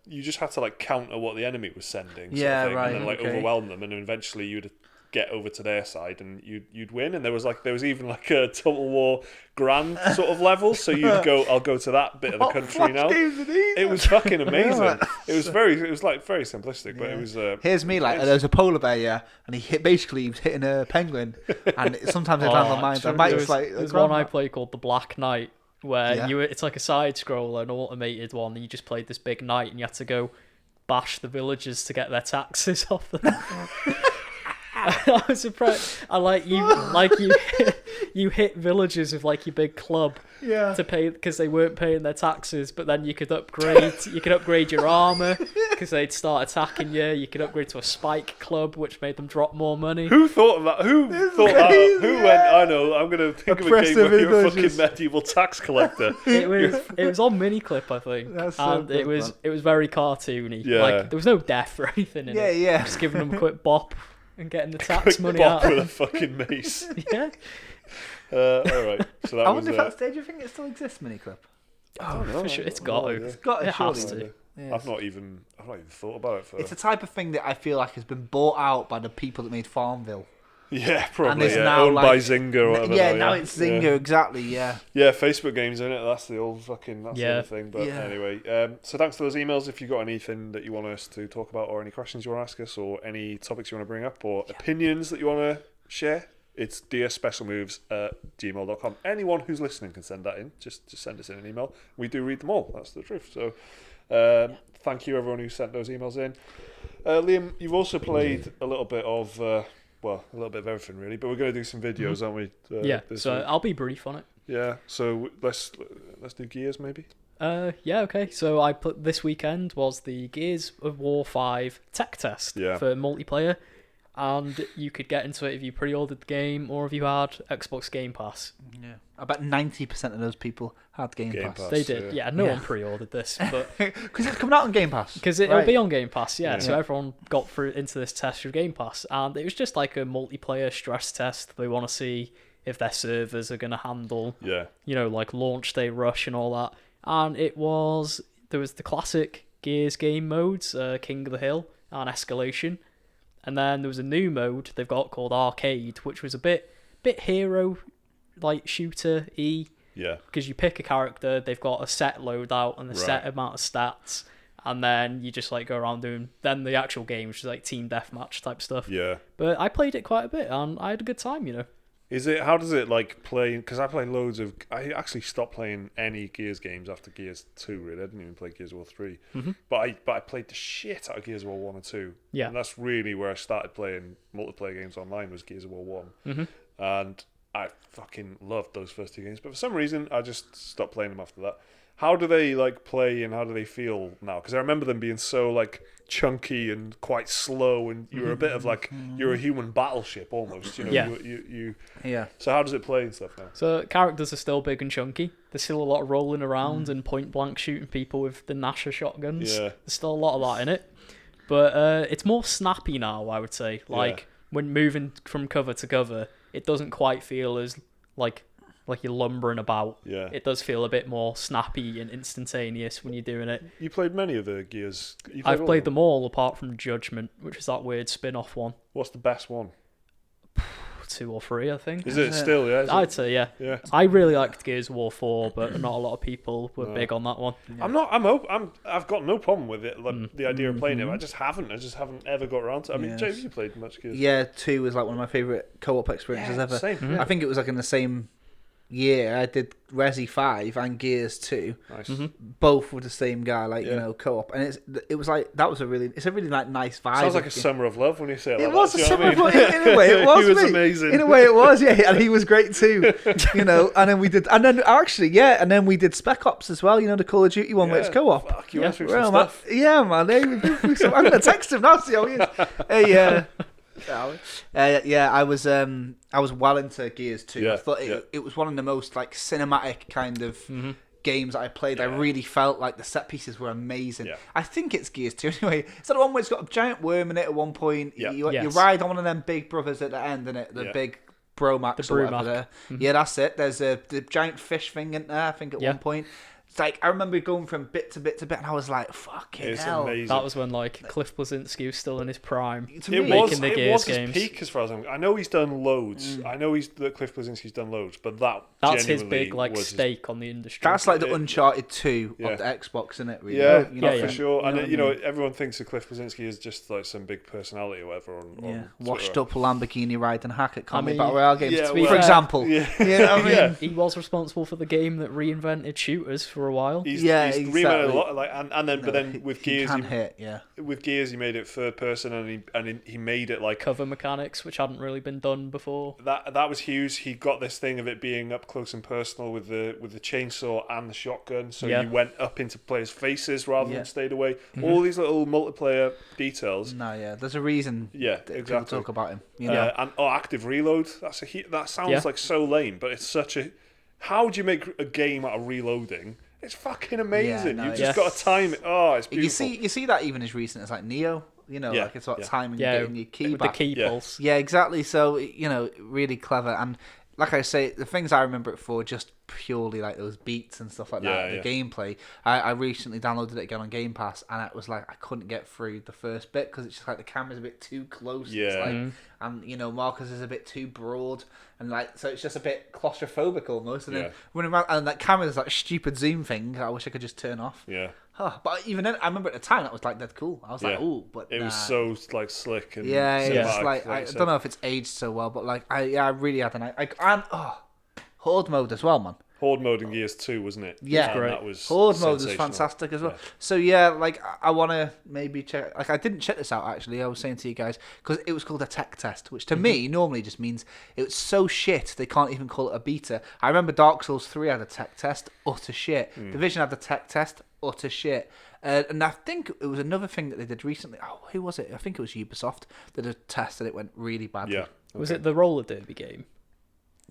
You just had to counter what the enemy was sending, and then overwhelm them, and then eventually you'd get over to their side and you'd win. And there was even a Total War Grand sort of level, so you'd go, I'll go to that bit of the country now. It was fucking amazing. It was very simplistic, but it was. Here's me there's a polar bear, and he was hitting a penguin, and sometimes it lands on mine. There's one I play called the Black Knight, where it's like a side scroller, an automated one, and you just played this big knight, and you had to go bash the villagers to get their taxes off them. I was surprised. You hit villagers with your big club to pay because they weren't paying their taxes, but then you could upgrade your armor because they'd start attacking you. You could upgrade to a spike club, which made them drop more money. Who thought of that? Who thought that? Who went? I know. I'm gonna think of a game where you're a fucking medieval tax collector. It was on Miniclip, I think, and it was very cartoony. Yeah. There was no death or anything in it. Yeah. Just giving them a quick bop and getting the tax money out. With a fucking mace. Yeah. All right. So that I wonder if do you think it still exists, Miniclip? Oh, for sure, it's got to. It's got to. It has to. Yeah, I've not even thought about it. It's the type of thing that I feel like has been bought out by the people that made Farmville. Yeah, probably. And it's now owned by Zynga or whatever. Yeah, now it's Zynga, exactly. Yeah. Yeah, Facebook games, isn't it? That's the old fucking. That's the other thing. But anyway, so thanks for those emails. If you've got anything that you want us to talk about, or any questions you want to ask us, or any topics you want to bring up, or opinions that you want to share, it's dearspecialmoves@gmail.com. Anyone who's listening can send that in. Just send us in an email. We do read them all. That's the truth. So, thank you everyone who sent those emails in. Liam, you've also played a little bit of. Well, a little bit of everything really, but we're going to do some videos, aren't we? So week? I'll be brief on it. Yeah, so let's do Gears maybe. Okay. So I put this weekend was the Gears of War 5 tech test for multiplayer, and you could get into it if you pre-ordered the game or if you had Xbox Game Pass. Yeah, about 90% of those people had Game Pass. They did. Yeah, no one pre-ordered this, but because it's coming out on Game Pass. Because it'll be on Game Pass. Yeah, so everyone got through into this test with Game Pass, and it was just like a multiplayer stress test. They want to see if their servers are going to handle, like launch day rush and all that. And there was the classic Gears game modes, King of the Hill and Escalation. And then there was a new mode they've got called Arcade, which was a bit hero like shooter-y. Yeah. Because you pick a character, they've got a set loadout and a set amount of stats, and then you just like go around doing then the actual game, which is like team deathmatch type stuff. Yeah. But I played it quite a bit and I had a good time, How does it like play? Because I played loads of. I actually stopped playing any Gears games after Gears 2. Really, I didn't even play Gears of War 3. Mm-hmm. But I played the shit out of Gears of War 1 and 2. Yeah, and that's really where I started playing multiplayer games online. Was Gears of War 1, and I fucking loved those first two games. But for some reason, I just stopped playing them after that. How do they like play and how do they feel now? Because I remember them being so like chunky and quite slow, and you were a bit of like you're a human battleship almost. You. So how does it play and stuff now? So characters are still big and chunky. There's still a lot of rolling around and point blank shooting people with the Nasher shotguns. Yeah. There's still a lot of that in it, but it's more snappy now. I would say, like when moving from cover to cover, it doesn't quite feel as like you're lumbering about. Yeah. It does feel a bit more snappy and instantaneous when you're doing it. You played many of the Gears. I've played them all apart from Judgment, which is that weird spin-off one. What's the best one? 2 or 3, I think. Is it still? Yeah. I'd say yeah. I really liked Gears of War 4, but not a lot of people were big on that one. Yeah. I've got no problem with it. The idea of playing it. I just haven't ever got around to it. I mean, James, you played much Gears. Yeah, 2 was like one of my favourite co-op experiences ever. Same. I think it was like in the same year I did Resi 5 and Gears 2. Nice. Both with the same guy, co-op, and it was like it's a really like nice vibe. Sounds like a summer of love when you say it. It was a summer of love in a way. It was. He was amazing. In a way, it was. Yeah, and he was great too. And then we did, and then we did Spec Ops as well. The Call of Duty one where it's co-op. Fuck, you went through some stuff. Yeah, man. I'm gonna text him now. See how he is. Hey, I was well into Gears 2. I thought it was one of the most like cinematic kind of games that I played. I really felt like the set pieces were amazing. I think it's Gears 2 anyway. Is that the one where it's got a giant worm in it at one point? You ride on one of them big brothers at the end, isn't it? The big Bromax or whatever there. Yeah, that's it. There's the giant fish thing in there, I think, at one point. It's like, I remember going from bit to bit to bit, and I was like, fucking hell. Amazing. That was when, like, Cliff Blazinski was still in his prime. It was his peak, as far as I know he's done loads. I know that Cliff Blazinski's done loads, but that's his big, like, stake on the industry. That's like the Uncharted 2 of the Xbox, isn't it, really? Yeah, for sure. And, everyone thinks of Cliff Blazinski as just, like, some big personality or whatever. Washed up Lamborghini riding hack at Combat Battle Royale games, for example. He was responsible for the game that reinvented shooters for a while. He's remade a lot, but then with Gears, with Gears he made it third person, and he made it like cover mechanics, which hadn't really been done before. That was huge. He got this thing of it being up close and personal with the chainsaw and the shotgun, so you went up into players' faces rather than stayed away. All these little multiplayer details. There's a reason. People talk about him. And active reload. That sounds like so lame, but it's such a. How do you make a game out of reloading? It's fucking amazing. You've just got to time it. Oh, it's beautiful. You see that even as recent as like Neo. Like it's about timing getting your key with back. The key pulse. Yeah, exactly. So really clever, and like I say, the things I remember it for just purely like those beats and stuff like that. The gameplay. I recently downloaded it again on Game Pass, and it was like I couldn't get through the first bit because it's just like the camera's a bit too close. Yeah. It's like, and Marcus is a bit too broad, and like so it's just a bit claustrophobic almost. And then running around, and that camera's like stupid zoom thing. I wish I could just turn off. Yeah. But even then, I remember at the time that was like dead cool. I was like, "Ooh," but it was so like slick and it's like I don't know if it's aged so well, but like I really had and Horde mode as well, man. Horde mode in Gears 2, wasn't it? Yeah, great. That was Horde mode was fantastic as well. Yeah. So yeah, like I want to maybe check. Like I didn't check this out actually. I was saying to you guys because it was called a tech test, which to me normally just means it was so shit they can't even call it a beta. I remember Dark Souls 3 had a tech test, utter shit. Division had the tech test, utter shit. And I think it was another thing that they did recently. Oh, who was it? I think it was Ubisoft that did a test and it went really badly. Yeah. Okay. Was it the roller derby game?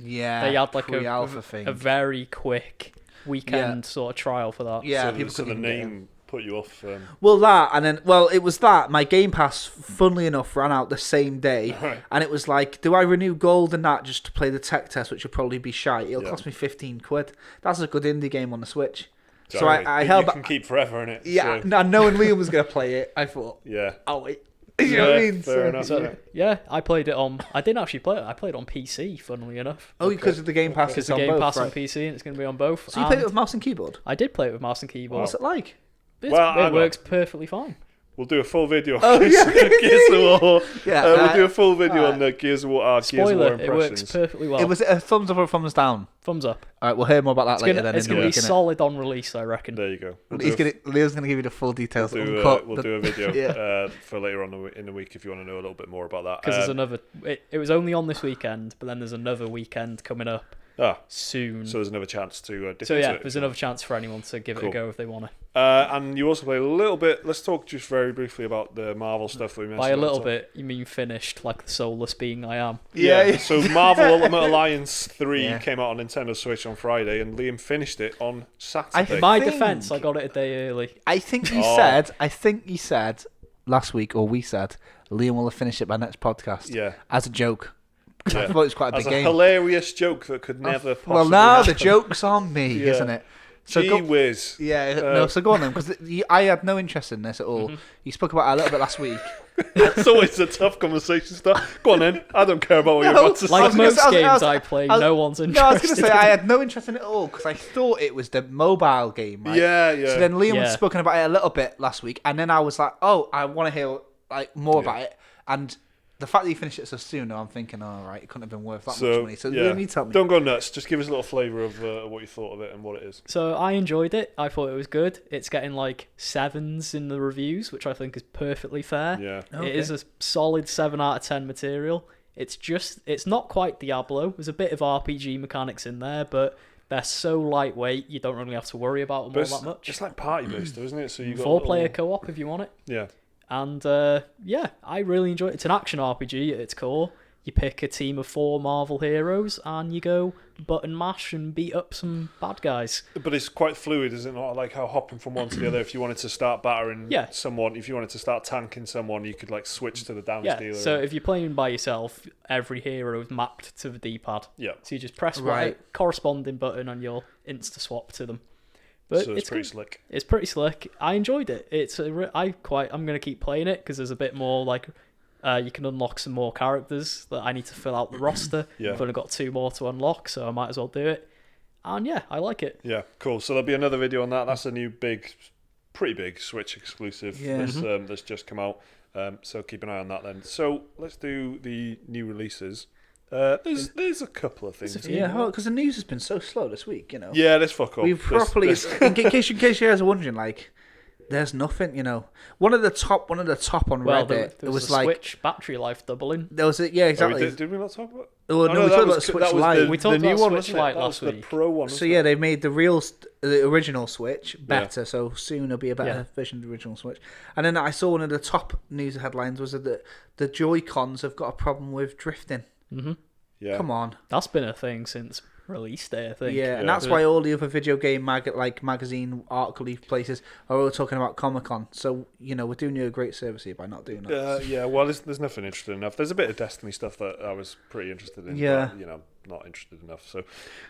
Yeah, they had like a very quick weekend sort of trial for that. Yeah, so the name put you off. Well, it was that my Game Pass, funnily enough, ran out the same day, and it was like, do I renew gold and that just to play the tech test, which will probably be shite? It'll cost me £15. That's a good indie game on the Switch. So I held that. You can keep forever in it. Yeah, so. Knowing Liam was going to play it, I thought, I'll wait. You know what I mean? Fair enough. So, I played it on. I didn't actually play it. I played it on PC. Funnily enough. Oh, because of the Game Pass. Because the Game Pass on PC, and it's going to be on both. So you played it with mouse and keyboard? I did play it with mouse and keyboard. What's it like? It works perfectly fine. We'll do a full video on Gears of War. We'll do a full video on the Gears of War. Spoiler, it works perfectly well. Was it a thumbs up or a thumbs down? Thumbs up. All right, we'll hear more about that later then. It's going to be solid on release, I reckon. There you go. Leo's going to give you the full details. We'll do a video for later on in the week if you want to know a little bit more about that. Because there's another... It was only on this weekend, but then there's another weekend coming up soon. So there's another chance to dip So into yeah, it. there's another chance for anyone to give it a go if they want to. And you also played a little bit. Let's talk just very briefly about the Marvel stuff we mentioned. By a little bit, you mean finished, like the soulless being I am. Yeah. So Marvel Ultimate Alliance 3 came out on Nintendo Switch on Friday, and Liam finished it on Saturday. In my defense, I got it a day early. I think he said last week, or we said, Liam will have finished it by next podcast. Yeah. As a joke. I thought it was quite a big game. A hilarious joke that could never possibly Well, now happen. the joke's on me, isn't it? So Gee whiz. Yeah, so go on then, because I had no interest in this at all. You spoke about it a little bit last week. It's always a tough conversation stuff. Go on then. I don't care about what you're about to say. Like most games I play, no one's interested. No, I was going to say I had no interest in it at all because I thought it was the mobile game, right? Yeah. So then Liam had spoken about it a little bit last week, and then I was like, oh, I want to hear more about it. And the fact that you finished it so soon, I'm thinking, all right, it couldn't have been worth that much money. So you need to tell me. Don't go nuts. Just give us a little flavour of what you thought of it and what it is. So I enjoyed it. I thought it was good. It's getting like 7s in the reviews, which I think is perfectly fair. Yeah. Okay. It is a solid 7 out of 10 material. It's not quite Diablo. There's a bit of RPG mechanics in there, but they're so lightweight, you don't really have to worry about them all that much. It's like party based, isn't it? So you got 4-player co-op if you want it. Yeah. And I really enjoy it. It's an action RPG at its core. You pick a team of 4 Marvel heroes and you go button mash and beat up some bad guys. But it's quite fluid, is it not? Like how hopping from one to the other, if you wanted to start battering someone, if you wanted to start tanking someone, you could like switch to the damage dealer. So if you're playing by yourself, every hero is mapped to the D-pad. Yeah. So you just press corresponding button and you'll insta-swap to them. But so it's pretty slick. It's pretty slick. I enjoyed it. I'm going to keep playing it because there's a bit more like you can unlock some more characters that I need to fill out the roster. I've only got 2 more to unlock, so I might as well do it. And I like it. Yeah, cool. So there'll be another video on that. That's a new pretty big Switch exclusive that's just come out. So keep an eye on that then. So let's do the new releases. There's a couple of things. Because the news has been so slow this week, Yeah, let's fuck off. We've properly, in case you guys are wondering, like, there's nothing, One of the top on Reddit. There was like Switch battery life doubling. There was exactly. Did we not talk about? Oh, no, we talked about Switch Lite. We talked about Switch Lite last week. The Pro one. So they made the original Switch better. So soon there'll be a better version of the original Switch. And then I saw one of the top news headlines was that the Joy-Cons have got a problem with drifting. Mm-hmm. Yeah. Come on. That's been a thing since release day, I think. Yeah, and that's why all the other video game magazine article places are all talking about Comic-Con. So, we're doing you a great service here by not doing that. Well, there's nothing interesting enough. There's a bit of Destiny stuff that I was pretty interested in. Yeah. But, not interested enough. So,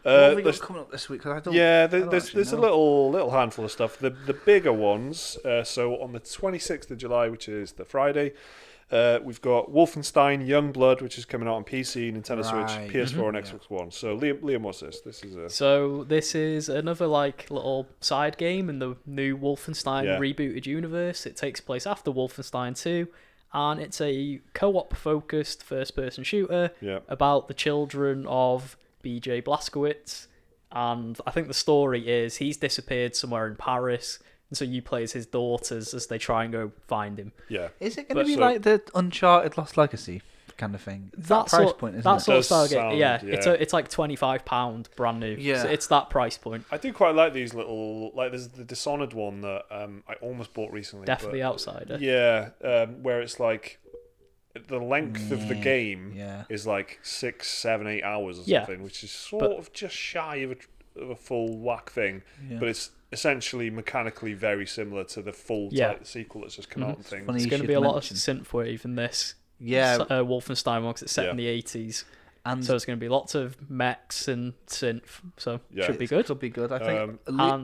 what have we got coming up this week? 'Cause I don't. There's a little handful of stuff. The bigger ones. So on the 26th of July, which is the Friday. We've got Wolfenstein Youngblood, which is coming out on PC, Nintendo Switch, PS4, and Xbox One. So, Liam, what's this? So this is another little side game in the new Wolfenstein rebooted universe. It takes place after Wolfenstein 2, and it's a co-op focused first-person shooter about the children of BJ Blazkowicz. And I think the story is he's disappeared somewhere in Paris. And so you play as his daughters as they try and go find him. Yeah. Is it going to be like the Uncharted Lost Legacy kind of thing? That price point, isn't it? That sort of style game. Yeah. It's like £25 brand new. Yeah. So it's that price point. I do quite like these little... There's the Dishonored one that I almost bought recently. Death of the Outsider. Yeah. Where it's like... The length of the game is like 6, 7, 8 hours or something, which is sort of just shy of a full whack thing. Yeah. But it's essentially mechanically very similar to the full sequel that's just come out and things. There's going to be a lot of synthwave in this Wolfenstein one because it's set in the 80s. And so there's going to be lots of mechs and synth. So should be good. Should be good, I think.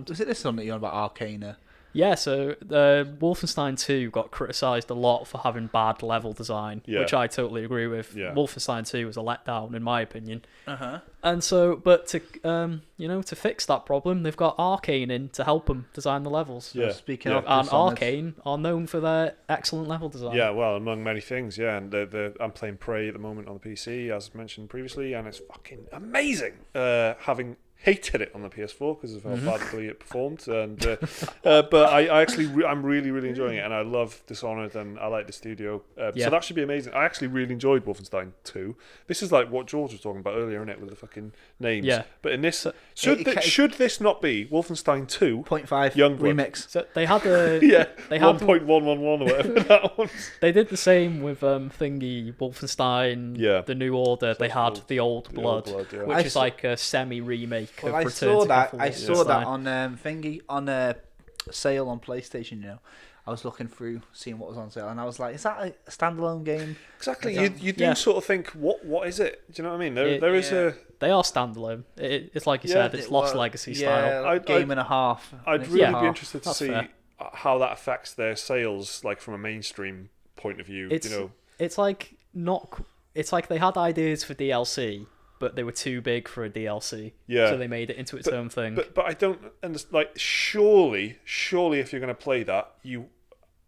Was it this one that you're on about Arcana? Yeah, so Wolfenstein 2 got criticised a lot for having bad level design, which I totally agree with. Yeah. Wolfenstein 2 was a letdown, in my opinion. And so, but to fix that problem, they've got Arcane in to help them design the levels. Yeah. Speaking of, and Arcane are known for their excellent level design. Yeah, well, among many things, yeah. And I'm playing Prey at the moment on the PC, as mentioned previously, and it's fucking amazing. Having hated it on the PS4 because of how badly it performed, and but I'm really enjoying it, and I love Dishonored, and I like the studio, so that should be amazing. I actually really enjoyed Wolfenstein 2. This is like what George was talking about earlier, isn't it, with the fucking names? But in this, should this not be Wolfenstein 2.5 Youngblood remix? So they had a 1.111 or whatever that was. They did the same with Wolfenstein, the New Order. So they had the Old Blood, which is like a semi remake. Well, I saw that on on a sale on PlayStation. I was looking through, seeing what was on sale, and I was like, "Is that a standalone game?" Exactly. You do sort of think, what is it? Do you know what I mean? There is a. They are standalone. It's like you said, it's Lost Legacy style. Game and a half. I'd really be interested to see how that affects their sales, like from a mainstream point of view. It's like they had ideas for DLC. But they were too big for a DLC, so they made it into its own thing. But I don't understand. Like, surely, if you're going to play that, you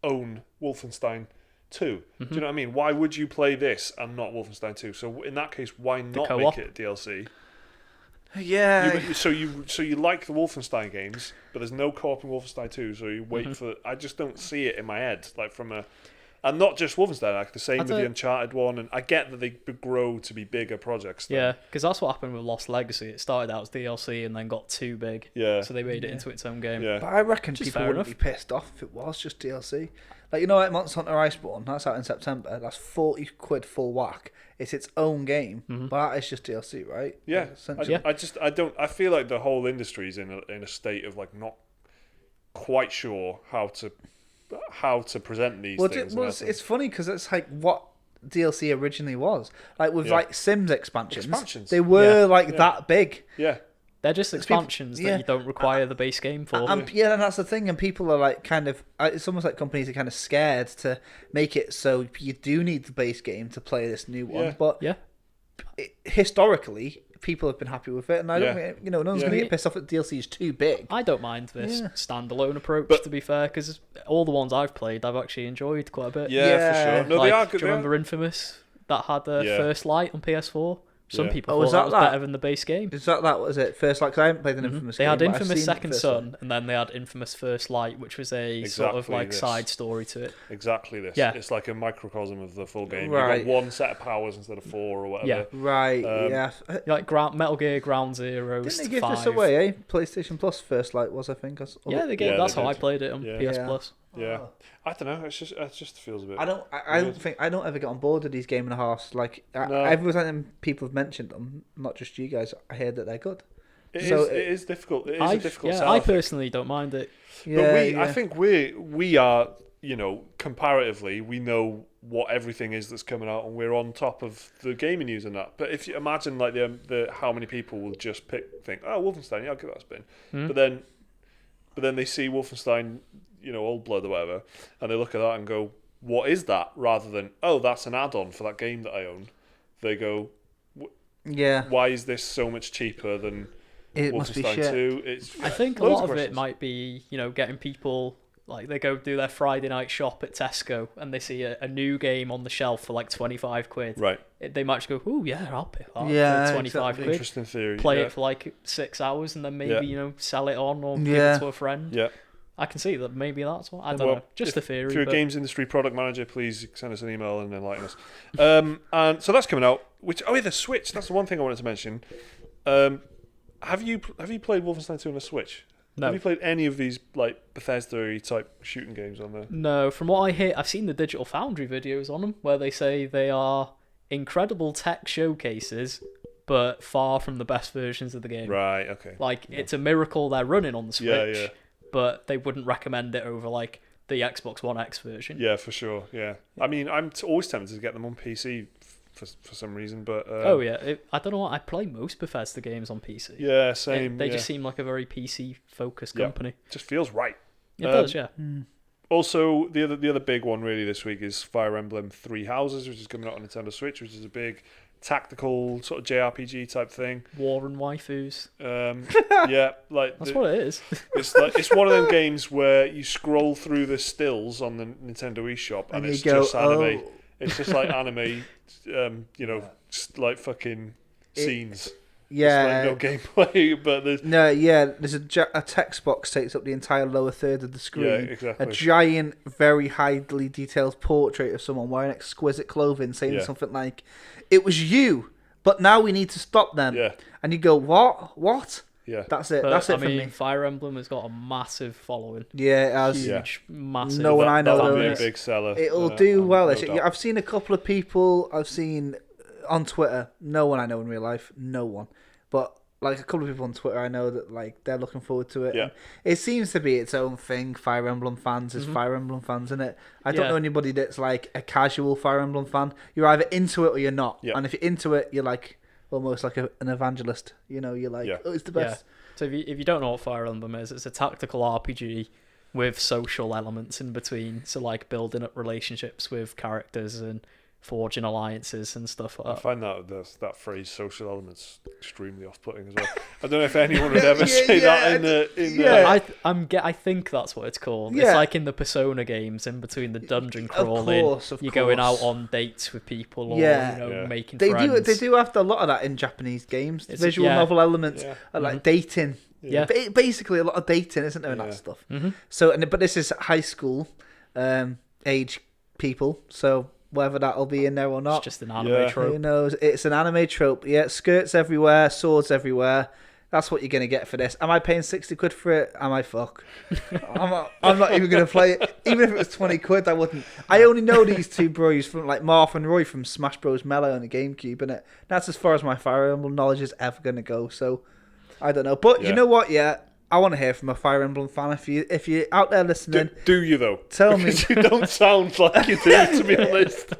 own Wolfenstein 2. Do you know what I mean? Why would you play this and not Wolfenstein 2? So in that case, why not make it a DLC? Yeah. So you like the Wolfenstein games, but there's no co-op in Wolfenstein 2. So you wait for. I just don't see it in my head, like from a. And not just Wolfenstein, like the same with the Uncharted one, and I get that they grow to be bigger projects. Yeah, because that's what happened with Lost Legacy. It started out as DLC and then got too big. Yeah. So they made it into its own game. Yeah. But I reckon people wouldn't be pissed off if it was just DLC. Like, like Monster Hunter Iceborne, that's out in September. That's £40 full whack. It's its own game, but that is just DLC, right? Yeah. I feel like the whole industry's in a state of like not quite sure how to present these things. It's funny because it's like what DLC originally was. Like with like Sims expansions. They were that big. Yeah. They're just expansions that you don't require the base game for. And that's the thing. And people are like kind of... It's almost like companies are kind of scared to make it so you do need the base game to play this new one. But historically... people have been happy with it, and I don't think, no one's going to get pissed off that DLC is too big. I don't mind this standalone approach, to be fair, because all the ones I've played, I've actually enjoyed quite a bit. Yeah, for sure. No, they are good. Do you remember Infamous that had First Light on PS4? Some people thought that was better than the base game. Is that was it? First Light? Because I haven't played an Infamous game. They had Infamous Second Son, and then they had Infamous First Light, which was a sort of like side story to it. Exactly this. Yeah. It's like a microcosm of the full game. Right. You've got one set of powers instead of 4 or whatever. Yeah. Right, like Metal Gear Ground Zero. Didn't they give this away, PlayStation Plus First Light was, I think. They gave. That's how I played it on PS Plus. Yeah, I don't know. It just feels a bit. I don't ever get on board with these game and a half. Like every time people have mentioned them, not just you guys, I hear that they're good. It is difficult. It is a difficult sell. I personally don't mind it. I think we are comparatively, we know what everything is that's coming out, and we're on top of the gaming news and that. But if you imagine like the how many people will just think, oh, Wolfenstein, yeah, I'll give that a spin. But then they see Wolfenstein, Old Blood or whatever, and they look at that and go, what is that? Rather than, oh, that's an add-on for that game that I own. They go, why is this so much cheaper than Wolfenstein 2? I think a lot of it might be, getting people, like, they go do their Friday night shop at Tesco and they see a new game on the shelf for like 25 quid. Right. They might just go, oh yeah, I'll pick that for 25 quid. Interesting theory. Play it for like 6 hours and then maybe, sell it on or give it to a friend. Yeah. I can see that maybe that's what, I don't know, just a theory. If you're a games industry product manager, please send us an email and enlighten us. And so that's coming out, the Switch, that's the one thing I wanted to mention. Have you played Wolfenstein 2 on the Switch? No. Have you played any of these like Bethesda type shooting games on there? No, from what I hear, I've seen the Digital Foundry videos on them where they say they are incredible tech showcases, but far from the best versions of the game. Right, okay. Like, it's a miracle they're running on the Switch, but they wouldn't recommend it over like the Xbox One X version. Yeah, for sure, yeah. I mean, I'm always tempted to get them on PC for some reason, but I don't know what I play most Bethesda games on PC. Yeah, same. They just seem like a very PC focused company. Just feels right. It does, yeah. Also, the other big one really this week is Fire Emblem Three Houses, which is coming out on Nintendo Switch, which is a big tactical sort of JRPG type thing. War and waifus. Yeah, like that's what it is. It's one of them games where you scroll through the stills on the Nintendo eShop and it's just anime. It's just like anime, like fucking scenes. Yeah. Like no gameplay, but there's a text box takes up the entire lower third of the screen. Yeah, exactly. A giant, very highly detailed portrait of someone wearing exquisite clothing, saying something like, "It was you, but now we need to stop them." Yeah. And you go, "What?" Yeah. That's it. That's it for me. Fire Emblem has got a massive following. Yeah, it has. Huge, massive. No one I know that'll be a big seller. It'll do well. I've seen a couple of people I've seen on Twitter. No one I know in real life. No one. But like a couple of people on Twitter I know that like they're looking forward to it. Yeah. And it seems to be its own thing. Fire Emblem fans is Fire Emblem fans, isn't it? I don't know anybody that's like a casual Fire Emblem fan. You're either into it or you're not. Yeah. And if you're into it, you're like almost like an evangelist. You're like, oh, it's the best. Yeah. So if you don't know what Fire Emblem is, it's a tactical RPG with social elements in between. So like building up relationships with characters and forging alliances and stuff like that. I find that phrase "social elements" extremely off-putting as well. I don't know if anyone would ever say that in the. I think that's what it's called. Yeah. It's like in the Persona games, in between the dungeon crawling, of course. You're going out on dates with people, or making friends. They do have a lot of that in Japanese games. It's visual novel elements, like dating. Yeah, basically a lot of dating, isn't there? And that stuff. Mm-hmm. So, but this is high school age people, so. Whether that'll be in there or not. It's just an anime trope. Who knows? It's an anime trope. Yeah, skirts everywhere, swords everywhere. That's what you're going to get for this. Am I paying 60 quid for it? Am I fuck? I'm not even going to play it. Even if it was 20 quid, I wouldn't. I only know these two bros from like Marth and Roy from Smash Bros. Melee on the GameCube, innit? That's as far as my Fire Emblem knowledge is ever going to go. So, I don't know. But you know what? Yeah. I want to hear from a Fire Emblem fan. If you're out there listening, do you though? Tell me. You don't sound like you do, to be honest.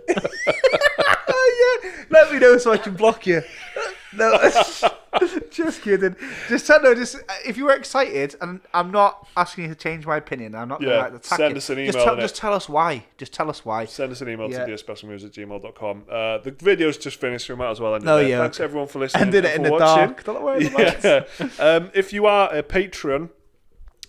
Let me know so I can block you. No, just kidding. Just if you were excited, and I'm not asking you to change my opinion. I'm not going to attack send you. Us an email. Just tell us why. Just tell us why. Send us an email to dearspecialmoves@gmail.com. The video's just finished, so we might as well end it there. Thanks everyone for listening. Ended it in the dark. If you are a patron,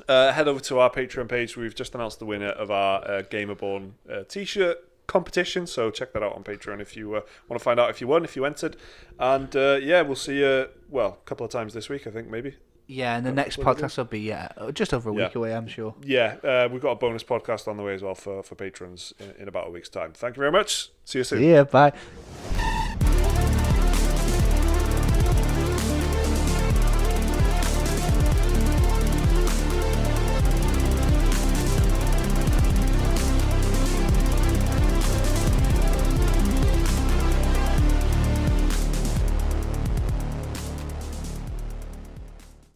head over to our Patreon page. We've just announced the winner of our Gamerborn t-shirt competition, so check that out on Patreon if you want to find out if you won, if you entered. And we'll see you a couple of times this week, I think, maybe. Yeah, and the next podcast will be just over a week away, I'm sure. Yeah, we've got a bonus podcast on the way as well for patrons in about a week's time. Thank you very much. See you soon. Yeah, bye.